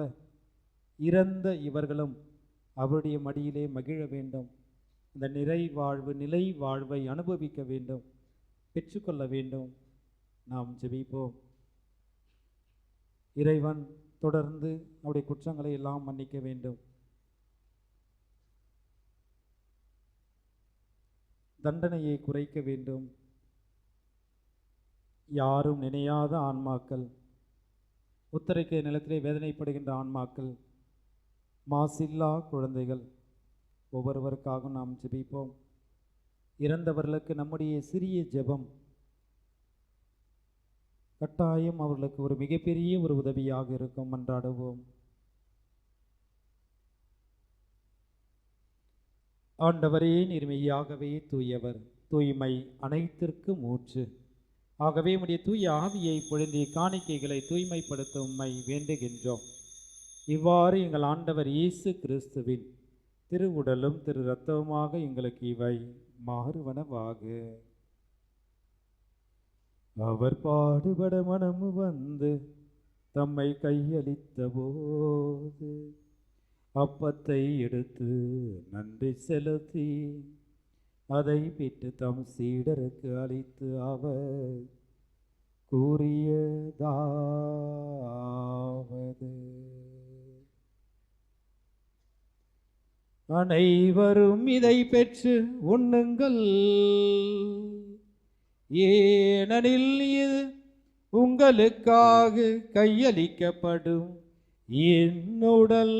இறந்த இவர்களும் அவருடைய மடியிலே மகிழ வேண்டும். இந்த நிறைவாழ்வு நிலை வாழ்வை அனுபவிக்க வேண்டும், பெற்றுக்கொள்ள வேண்டும். நாம் ஜெபிப்போம். இறைவன் தொடர்ந்து அவருடைய குற்றங்களை எல்லாம் மன்னிக்க வேண்டும். தண்டனையை குறைக்க வேண்டும். யாரும் நினையாத ஆன்மாக்கள், உத்தரைக்கு நிலத்திலே வேதனைப்படுகின்ற ஆன்மாக்கள், மாசில்லா குழந்தைகள் ஒவ்வொருவருக்காகவும் நாம் ஜெபிப்போம். இறந்தவர்களுக்கு நம்முடைய சிறிய ஜெபம் கட்டாயம் அவர்களுக்கு ஒரு மிகப்பெரிய ஒரு உதவியாக இருக்கும். மன்றாடுவோம். ஆண்டவரே, நீர் மெய்யாகவே தூயவர், தூய்மை அனைத்திற்கும் ஊற்று. ஆகவே உம்முடைய தூய ஆவியை பொழிந்தி காணிக்கைகளை தூய்மைப்படுத்த உம்மை வேண்டுகின்றோம். இவ்வாறு எங்கள் ஆண்டவர் இயேசு கிறிஸ்துவின் திருவுடலும் திரு இரத்தவுமாக எங்களுக்கு இவை மாறுவனவாக. அவர் பாடுபட மனமு வந்து தம்மை கையளித்த போது அப்பத்தை எடுத்து நன்றி செலுத்தி அதை பெற்று தம் சீடருக்கு அளித்து அவர் கூறியதாவது: அனைவரும் இதை பெற்று உண்ணுங்கள், ஏனெனில் இது உங்களுக்காக கையளிக்கப்படும் என் உடல்.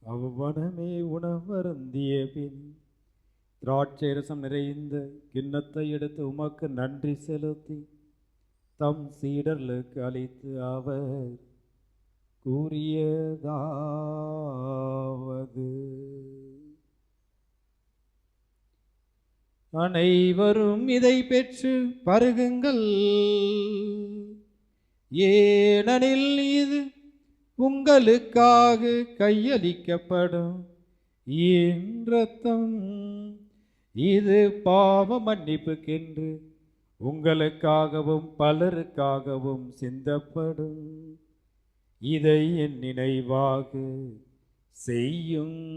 அவ்வனமே உணவருந்திய பின் திராட்சை ரசம் நிறைந்த கிண்ணத்தை எடுத்து உமக்கு நன்றி செலுத்தி தம் சீடர்களுக்கு அளித்து அவர் கூறியதாவது: அனைவரும் இதை பெற்று பருகுங்கள், ஏனெனில் இது உங்களுக்காக கையளிக்கப்படும் என் இரத்தம். இது பாவ மன்னிப்புக்கென்று உங்களுக்காகவும் பலருக்காகவும் சிந்தப்படும். இதை என் நினைவாக செய்யுங்கள்.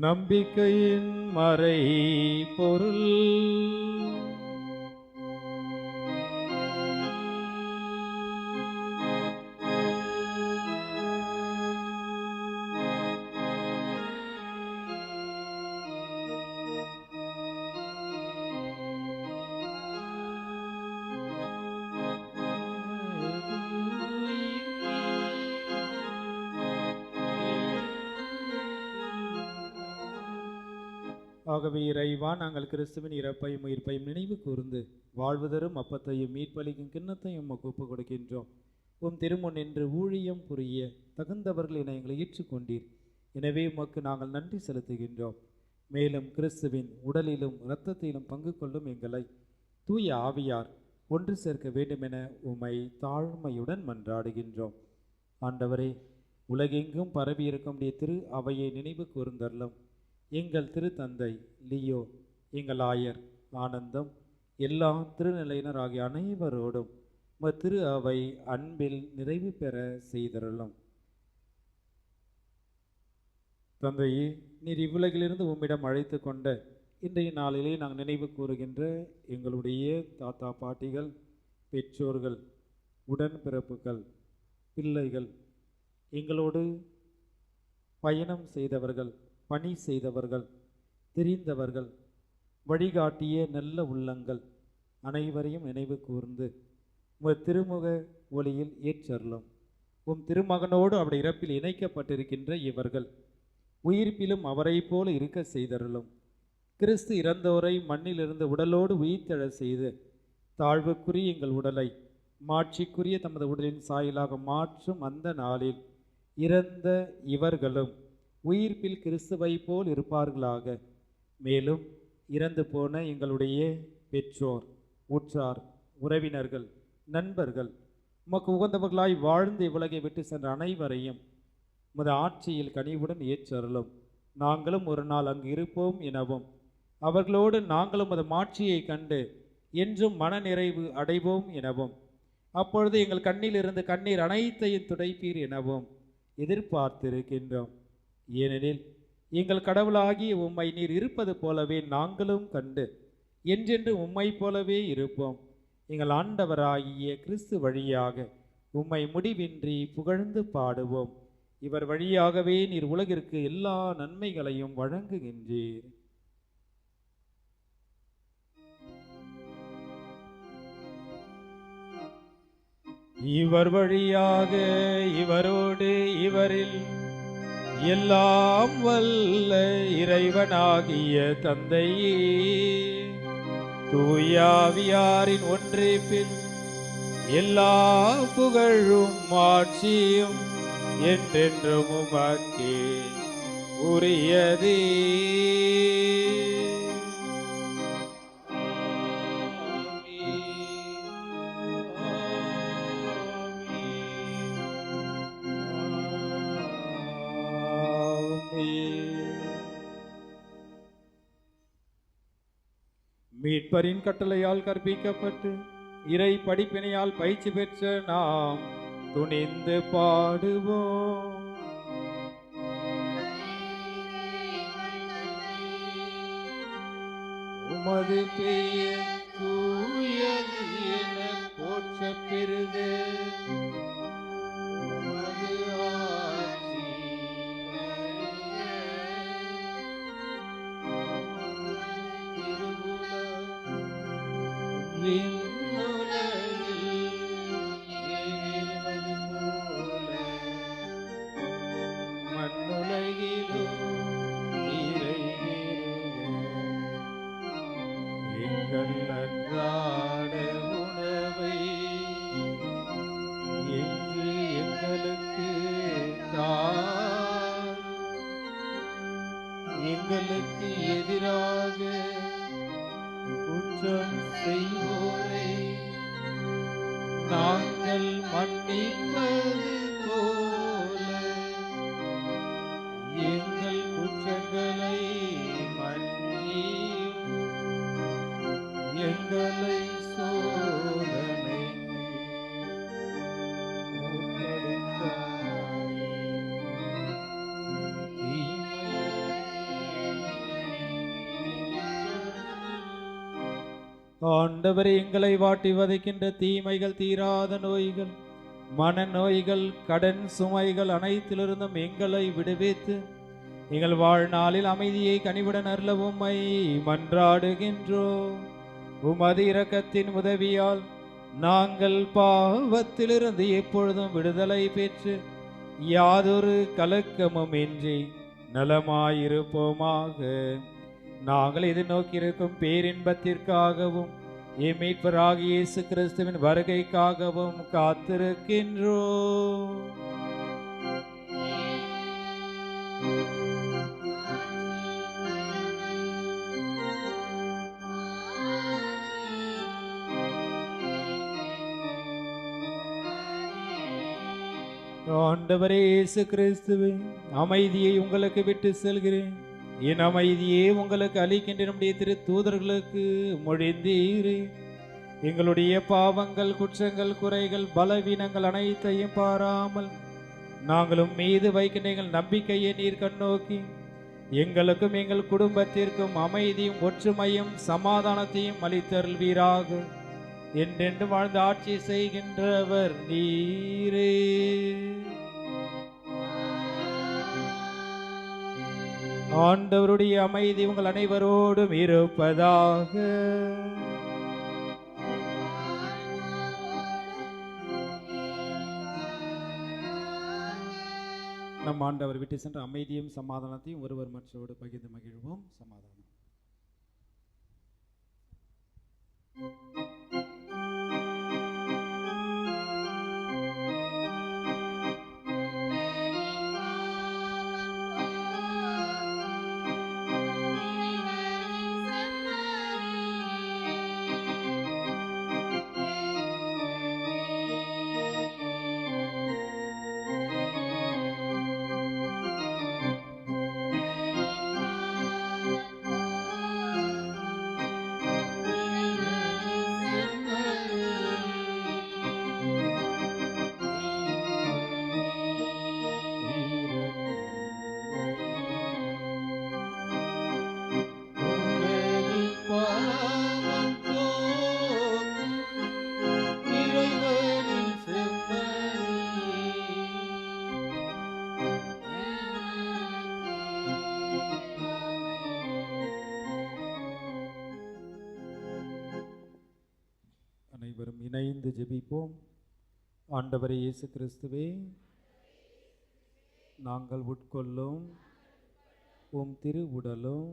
நம்பிக்கையின் மறை பொருள். ஆகவே இறைவா, நாங்கள் கிறிஸ்துவின் இறப்பையும் உயிர்ப்பையும் நினைவு கூர்ந்து வாழ்வு தரும் அப்பத்தையும் மீட்பளிக்கும் கிண்ணத்தையும் உமக்கு ஒப்புக் கொடுக்கின்றோம். உம் திருமுன் என்று ஊழியம் புரிய தகுந்தவர்கள் என எங்களை ஏற்றுக்கொண்டீர். எனவே உமக்கு நாங்கள் நன்றி செலுத்துகின்றோம். மேலும் கிறிஸ்துவின் உடலிலும் இரத்தத்திலும் பங்கு கொள்ளும் எங்களை தூய ஆவியார் ஒன்று சேர்க்க வேண்டுமென உம்மை தாழ்மையுடன் மன்றாடுகின்றோம். ஆண்டவரே, உலகெங்கும் பரவியிருக்கும் திரு அவையை நினைவு கூர்ந்தருளும். எங்கள் திருத்தந்தை லியோ, எங்கள் ஆயர் ஆனந்தம், எல்லா திருநிலையினர் ஆகிய அனைவரோடும் திரு அவை அன்பில் நிறைவு பெற செய்தருளும். தந்தையே, நீர் இவ்வுலகிலிருந்து உம்மிடம் அழைத்து கொண்ட இன்றைய நாளிலே நாங்கள் நினைவு கூறுகின்ற எங்களுடைய தாத்தா பாட்டிகள், பெற்றோர்கள், உடன்பிறப்புகள், பிள்ளைகள், எங்களோடு பயணம் செய்தவர்கள், பணி செய்தவர்கள், தெரிந்தவர்கள், வழிகாட்டிய நல்ல உள்ளங்கள் அனைவரையும் நினைவு கூர்ந்து உம் திருமுக ஒளியில் ஏற்றருளும். உம் திருமகனோடு அவருடைய இறப்பில் இணைக்கப்பட்டிருக்கின்ற இவர்கள் உயிர்ப்பிலும் அவரை போல இருக்க செய்தருளும். கிறிஸ்து இறந்தோரை மண்ணிலிருந்து உடலோடு உயிர்த்தெழ செய்து தாழ்வுக்குரிய எங்கள் உடலை மாட்சிக்குரிய தமது உடலின் சாயலாக மாற்றும் அந்த நாளில் இறந்த இவர்களும் உயிர்ப்பில் கிறிஸ்துவை போல் இருப்பார்களாக. மேலும் இறந்து போன எங்களுடைய பெற்றோர், உற்றார், உறவினர்கள், நண்பர்கள், உமக்கு உகந்தவர்களாய் வாழ்ந்து இவ்வுலகை விட்டு சென்ற அனைவரையும் உமது ஆட்சியில் கனிவுடன் ஏற்றருளும். நாங்களும் ஒரு நாள் அங்கு இருப்போம் எனவும் அவர்களோடு நாங்களும் அது மாட்சியை கண்டு என்றும் மனநிறைவு அடைவோம் எனவும் அப்பொழுது எங்கள் கண்ணிலிருந்து கண்ணீர் அனைத்தையும் துடைப்பீர் எனவும் எதிர்பார்த்திருக்கின்றோம். ஏனெனில் எங்கள் கடவுளாகிய உம்மை நீர் இருப்பது போலவே நாங்களும் கண்டு என்றென்று உம்மை போலவே இருப்போம். எங்கள் ஆண்டவராகிய கிறிஸ்து வழியாக உம்மை முடிவின்றி புகழ்ந்து பாடுவோம். இவர் வழியாகவே நீர் உலகிற்கு எல்லா நன்மைகளையும் வழங்குகின்றீர். இவர் வழியாக இவரோடு இவரில் எல்லாம் வல்ல இறைவனாகிய தந்தையே, தூயாவியாரின் ஒன்றிப்பில் எல்லா புகழும் ஆட்சியும் என்றென்றும் உமக்கே உரியதே. மீட்பரின் கட்டளையால் கற்பிக்கப்பட்டு இறை படிப்பினையால் பயிற்சி பெற்ற நாம் துணிந்து பாடுவோம். உமது பெயர் தூயது என போற்றப் பெறுக. உமது ஆட்சி வருக. மண்ணுலகிலும் எங்கள் அன்றாட உணவை இன்று எங்களுக்கு தாரும். எங்களுக்கு எதிராக குற்றம் செய்வோரை நாங்கள் மன்னிப்பது போல எங்கள் குற்றங்களை மன்னியும். எங்களை சோதனைக்கு உட்படுத்தாதேயும். ஆண்டவரே, எங்களை வாட்டி வதைக்கின்ற தீமைகள், தீராத நோய்கள், மனநோய்கள், கடன் சுமைகள் அனைத்திலிருந்தும் எங்களை விடுவித்து எங்கள் வாழ்நாளில் அமைதியை கனிவுடன் அருள உம்மை மன்றாடுகின்றோம். உமது இரக்கத்தின் உதவியால் நாங்கள் பாவத்திலிருந்து எப்பொழுதும் விடுதலை பெற்று யாதொரு கலக்கமும் இன்றி நலமாயிருப்போமாக. நாங்கள் எதிர்நோக்கியிருக்கும் பேரின்பத்திற்காகவும் எம் மீட்பராகிய இயேசு கிறிஸ்துவின் வருகைக்காகவும் காத்திருக்கின்றோம். ஆண்டவரே இயேசு கிறிஸ்துவே, அமைதியை உங்களுக்கு விட்டு செல்கிறேன், என் அமைதியே உங்களுக்கு அளிக்கின்ற நம்முடைய திரு தூதர்களுக்கு மொழிந்தீரே. எங்களுடைய பாவங்கள், குற்றங்கள், குறைகள், பலவீனங்கள் அனைத்தையும் பாராமல் நாங்களும் மீது வைக்கின்ற எங்கள் நம்பிக்கையை நீர் கண்ணோக்கி எங்களுக்கும் எங்கள் குடும்பத்திற்கும் அமைதியும் ஒற்றுமையும் சமாதானத்தையும் அளித்தருள்வீராக. என்றென்று வாழ்ந்து ஆட்சி செய்கின்றவர் நீரே. ஆண்டவருடைய அமைதி உங்கள் அனைவரோடும் இருப்பதாக. நம் ஆண்டவர் விட்டு சென்ற அமைதியும் சமாதானத்தையும் ஒருவர் மற்றோடு பகிர்ந்து மகிழ்வோம். சமாதானம். அனைவரும் இணைந்து ஜெபிப்போம். ஆண்டவரே இயேசு கிறிஸ்துவே, நாங்கள் உட்கொள்ளும் உம் திரு உடலும்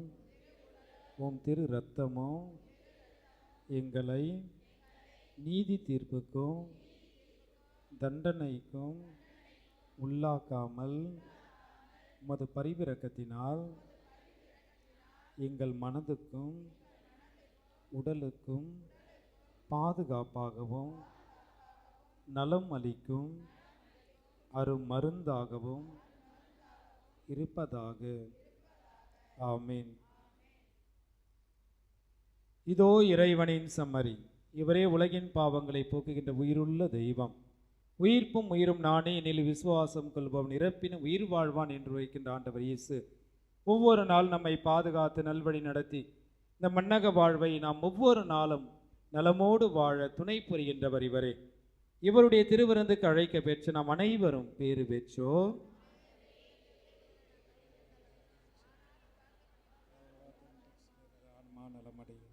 உம் திரு இரத்தமும் எங்களை நீதி தீர்ப்புக்கும் தண்டனைக்கும் உள்ளாக்காமல் உமது பரிவிரக்கத்தினால் எங்கள் மனதுக்கும் உடலுக்கும் பாதுகாப்பாகவும் நலம் அளிக்கும் அருமருந்தாகவும் இருப்பதாக. ஆமீன். இதோ இறைவனின் சம்மரி. இவரே உலகின் பாவங்களை போக்குகின்ற உயிருள்ள தெய்வம். உயிர்ப்பும் உயிரும் நானே, என்னில் விசுவாசம் கொள்பவன் இறப்பினும் உயிர் வாழ்வான் என்று வைக்கின்ற ஆண்டவர் இயேசு ஒவ்வொரு நாள் நம்மை பாதுகாத்து நல்வழி நடத்தி இந்த மன்னக வாழ்வை நாம் ஒவ்வொரு நாளும் நலமோடு வாழ துணை புரிகின்றவர் இவரே. இவருடைய திருவிருந்துக்கு அழைக்க பெற்று நாம் அனைவரும் பேறு பெற்றோம். நலமடையும்.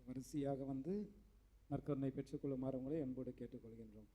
வரிசையாக வந்து நற்கருணை பெற்றுக்கொள்ளுமாறு உங்களை அன்போடு கேட்டுக்கொள்கின்றோம்.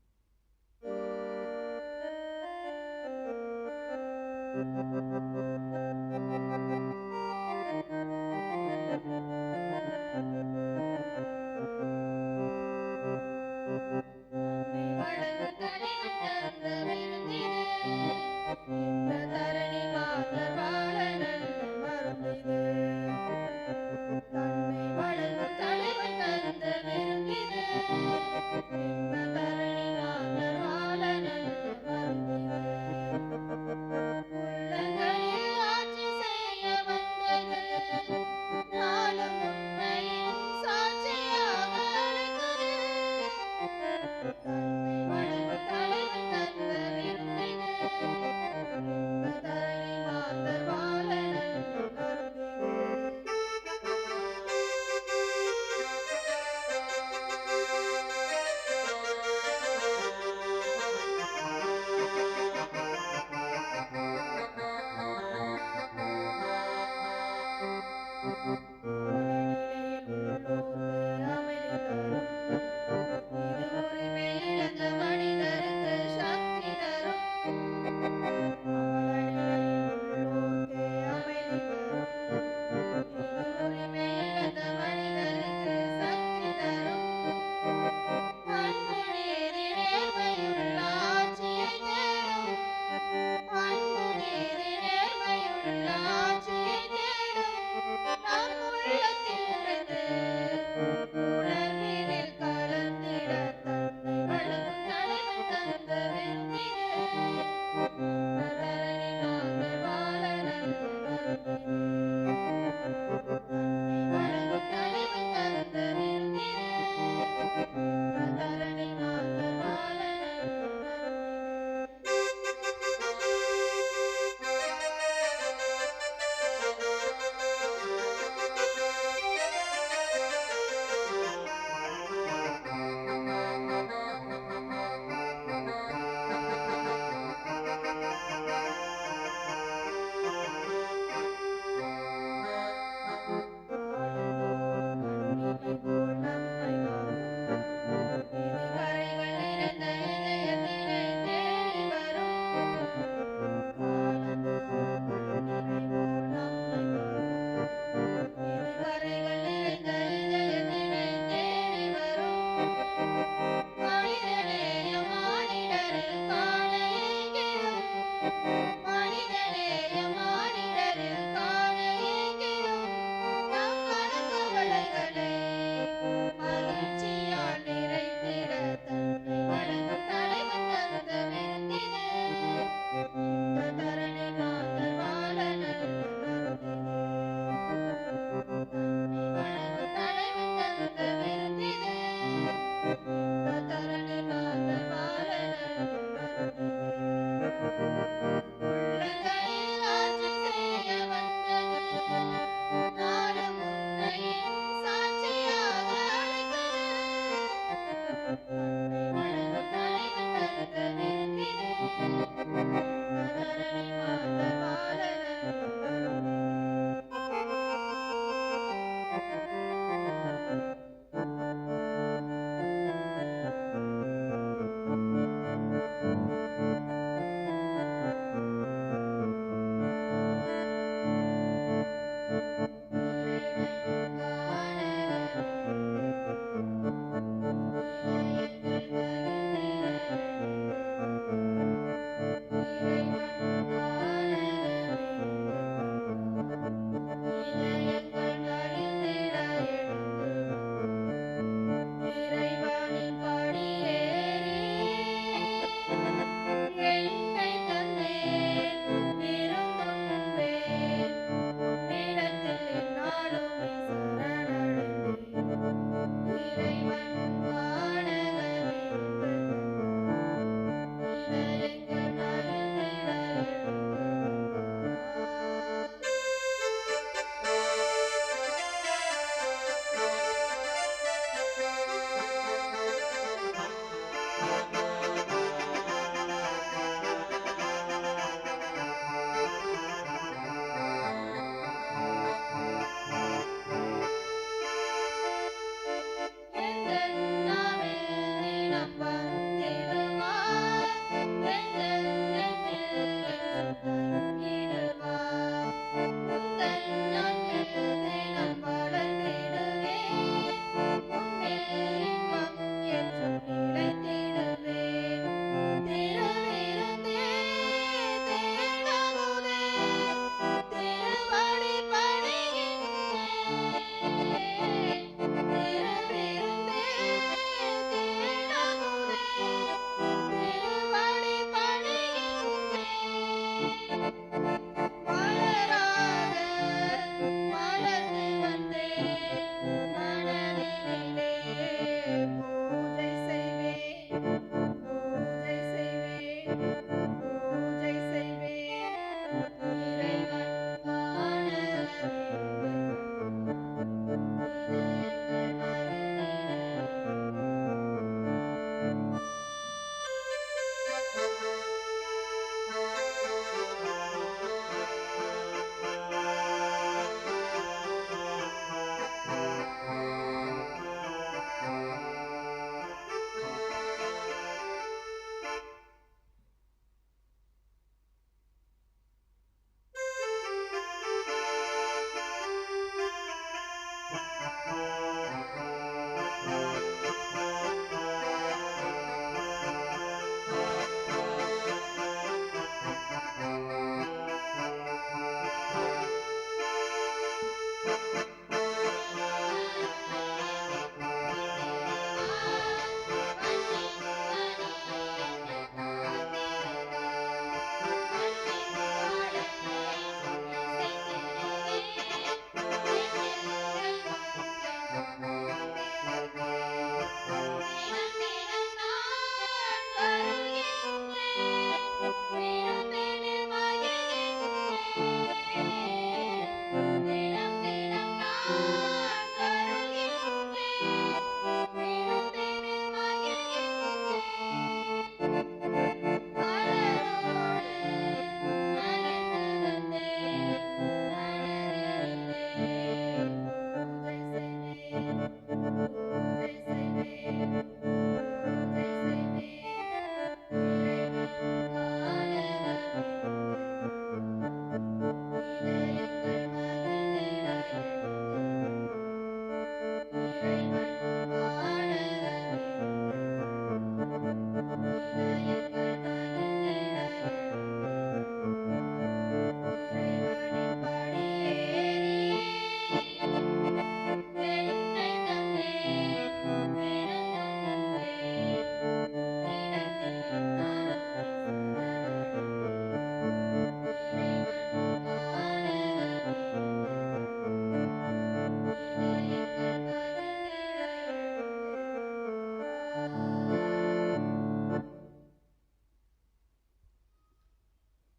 உள்ளங்களில் ஆட்சி செய்ய வந்தது நாளும்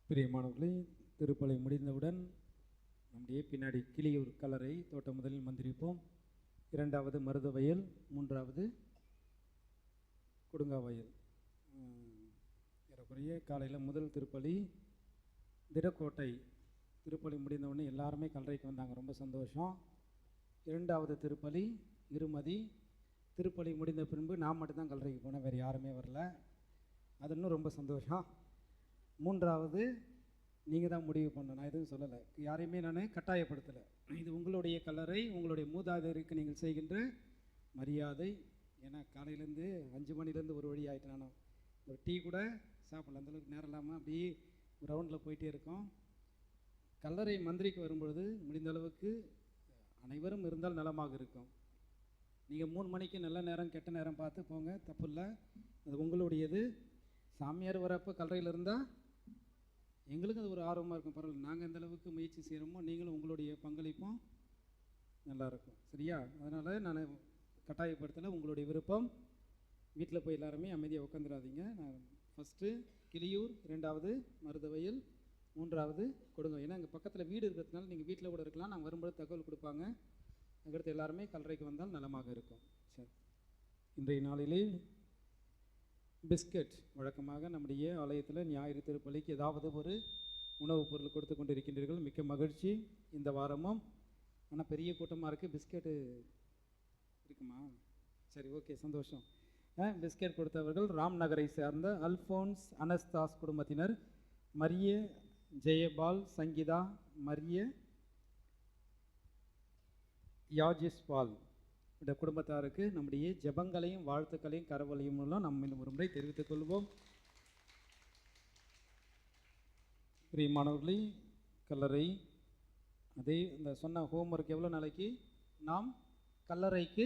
பிரியமானவர்களே, திருப்பலி முடிந்தவுடன் நம்முடைய பின்னாடி கிளியூர் கல்லறை தோட்டம் முதலில் மந்திரிப்போம். இரண்டாவது மருதவயல், மூன்றாவது கொடுங்காவயல். ஏறக்குறைய காலையில் முதல் திருப்பலி திடக்கோட்டை. திருப்பலி முடிந்தவுடனே எல்லாருமே கல்லறைக்கு வந்தாங்க, ரொம்ப சந்தோஷம். இரண்டாவது திருப்பலி இருமதி. திருப்பலி முடிந்த பின்பு நான் மட்டும்தான் கல்லறைக்கு போனேன், வேறு யாருமே வரல. அது இன்னும் ரொம்ப சந்தோஷம். மூன்றாவது நீங்கள் தான் முடிவு பண்ண, நான் எதுவும் சொல்லலை, யாரையுமே நான் கட்டாயப்படுத்தலை. இது உங்களுடைய கல்லறை, உங்களுடைய மூதாதையருக்கு நீங்கள் செய்கின்ற மரியாதை. ஏன்னா காலையிலேருந்து 5 மணிலேருந்து ஒரு வழி ஆகிட்டு, நான் ஒரு டீ கூட சாப்பிடல, அந்தளவுக்கு நேரம் இல்லாமல் அப்படியே ரவுண்டில் போயிட்டே இருக்கோம். கல்லறை மந்திரிக்கு வரும்பொழுது முடிந்த அளவுக்கு அனைவரும் இருந்தால் நலமாக இருக்கும். நீங்கள் 3 மணிக்கு நல்ல நேரம் கெட்ட நேரம் பார்த்து போங்க, தப்பு இல்லை, அது உங்களுடையது. சாமியார் வரப்போ கல்லறையில் இருந்தால் எங்களுக்கு அது ஒரு ஆர்வமாக இருக்கும், பரவாயில்ல, நாங்கள் எந்த அளவுக்கு முயற்சி செய்கிறோமோ நீங்களும் உங்களுடைய பங்களிப்பும் நல்லாயிருக்கும், சரியா? அதனால் நான் கட்டாயப்படுத்தலை, உங்களுடைய விருப்பம். வீட்டில் போய் எல்லாருமே அமைதியாக உட்காந்துடாதீங்க. நான் ஃபஸ்ட்டு கிளியூர், இரண்டாவது மருதவயல், மூன்றாவது கொடுங்க. ஏன்னா எங்கள் பக்கத்தில் வீடு இருக்கிறதுனால நீங்கள் வீட்டில் கூட இருக்கலாம், நாங்கள் வரும்போது தகவல் கொடுப்பாங்க. அதுக்கடுத்து எல்லாருமே கல்லறைக்கு வந்தால் நலமாக இருக்கும். சரி, இன்றைய நாளிலே பிஸ்கட் வழக்கமாக நம்முடைய ஆலயத்தில் ஞாயிறு திருப்பலிக்கு ஏதாவது ஒரு உணவுப் பொருள் கொடுத்து கொண்டிருக்கின்றீர்கள், மிக்க மகிழ்ச்சி. இந்த வாரமும் ஆனால் பெரிய கூட்டமாக இருக்குது, பிஸ்கெட்டு இருக்குமா? சரி, ஓகே, சந்தோஷம். பிஸ்கெட் கொடுத்தவர்கள் ராம் நகரை சேர்ந்த அல்ஃபோன்ஸ் அனஸ்தாஸ் குடும்பத்தினர், மரிய ஜெயபால், சங்கீதா, மரிய யாஜிஸ்பால் இந்த குடும்பத்தாருக்கு நம்முடைய ஜெபங்களையும் வாழ்த்துக்களையும் கரவலையும் மூலம் நம்ம இன்னும் ஒரு முறை தெரிவித்துக் கொள்வோம். பிரியமானவர்களே, கல்லறை அதே இந்த சொன்ன ஹோம்ஒர்க் எவ்வளோ நாளைக்கு? நாம் கல்லறைக்கு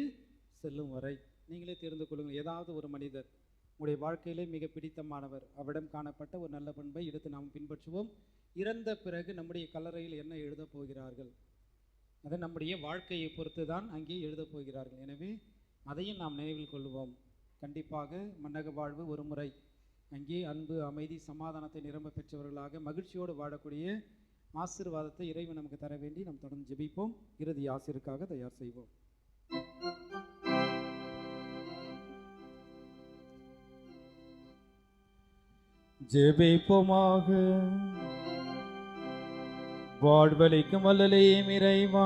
செல்லும் வரை நீங்களே தெரிந்து கொள்ளுங்கள். ஏதாவது ஒரு மனிதர் உங்களுடைய வாழ்க்கையிலே மிக பிடித்தமானவர், அவரிடம் காணப்பட்ட ஒரு நல்ல பண்பை எடுத்து நாம் பின்பற்றுவோம். இறந்த பிறகு நம்முடைய கல்லறையில் என்ன எழுதப் போகிறார்கள், அதை நம்முடைய வாழ்க்கையை பொறுத்து தான் அங்கே எழுதப் போகிறார்கள். எனவே அதையும் நாம் நினைவில் கொள்வோம். கண்டிப்பாக மன்னக வாழ்வு ஒரு முறை. அங்கே அன்பு, அமைதி, சமாதானத்தை நிரம்ப பெற்றவர்களாக மகிழ்ச்சியோடு வாழக்கூடிய ஆசீர்வாதத்தை இறைவன் நமக்கு தர வேண்டி நாம் தொடர்ந்து ஜெபிப்போம். இறுதி ஆசிரியருக்காக தயார் செய்வோம். ஜெபிப்போமாக. வாழ்வளிக்கும் வல்லலையும் இறைவா,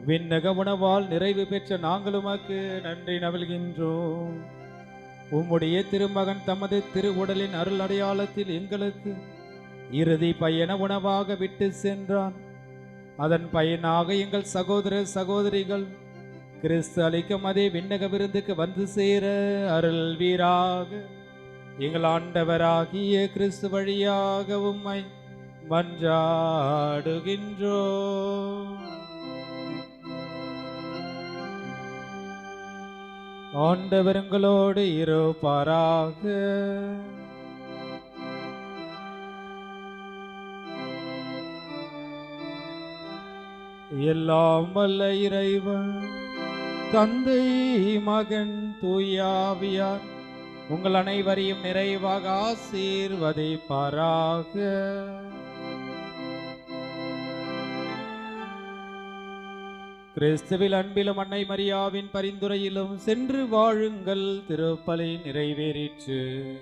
விண்ணக உணவால் நிறைவு பெற்ற நாங்கள் உமக்கு நன்றி நல்கின்றோம். உம்முடைய திருமகன் தமது திருவுடலின் அருள் அடையாளத்தில் எங்களுக்கு இறுதி பயண உணவாக விட்டு சென்றான். அதன் பயனாக எங்கள் சகோதர சகோதரிகள் கிறிஸ்து அளிக்கும் அதே விண்ணக விருந்துக்கு வந்து சேர அருள்வீராக. எங்கள் ஆண்டவராகிய கிறிஸ்து வழியாக உம்மை மன்றாடுகின்றோம். ஆண்டவர் உங்களோடு இருப்பாராக. எல்லாம் வல்ல இறைவன் தந்தை மகன் தூயாவியார் உங்கள் அனைவரையும் நிறைவாக ஆசீர்வதிப்பாராக. கிறிஸ்துவில் அன்பிலும் அன்னை மரியாவின் பரிந்துரையிலும் சென்று வாழுங்கள். திருப்பலி நிறைவேறிற்று.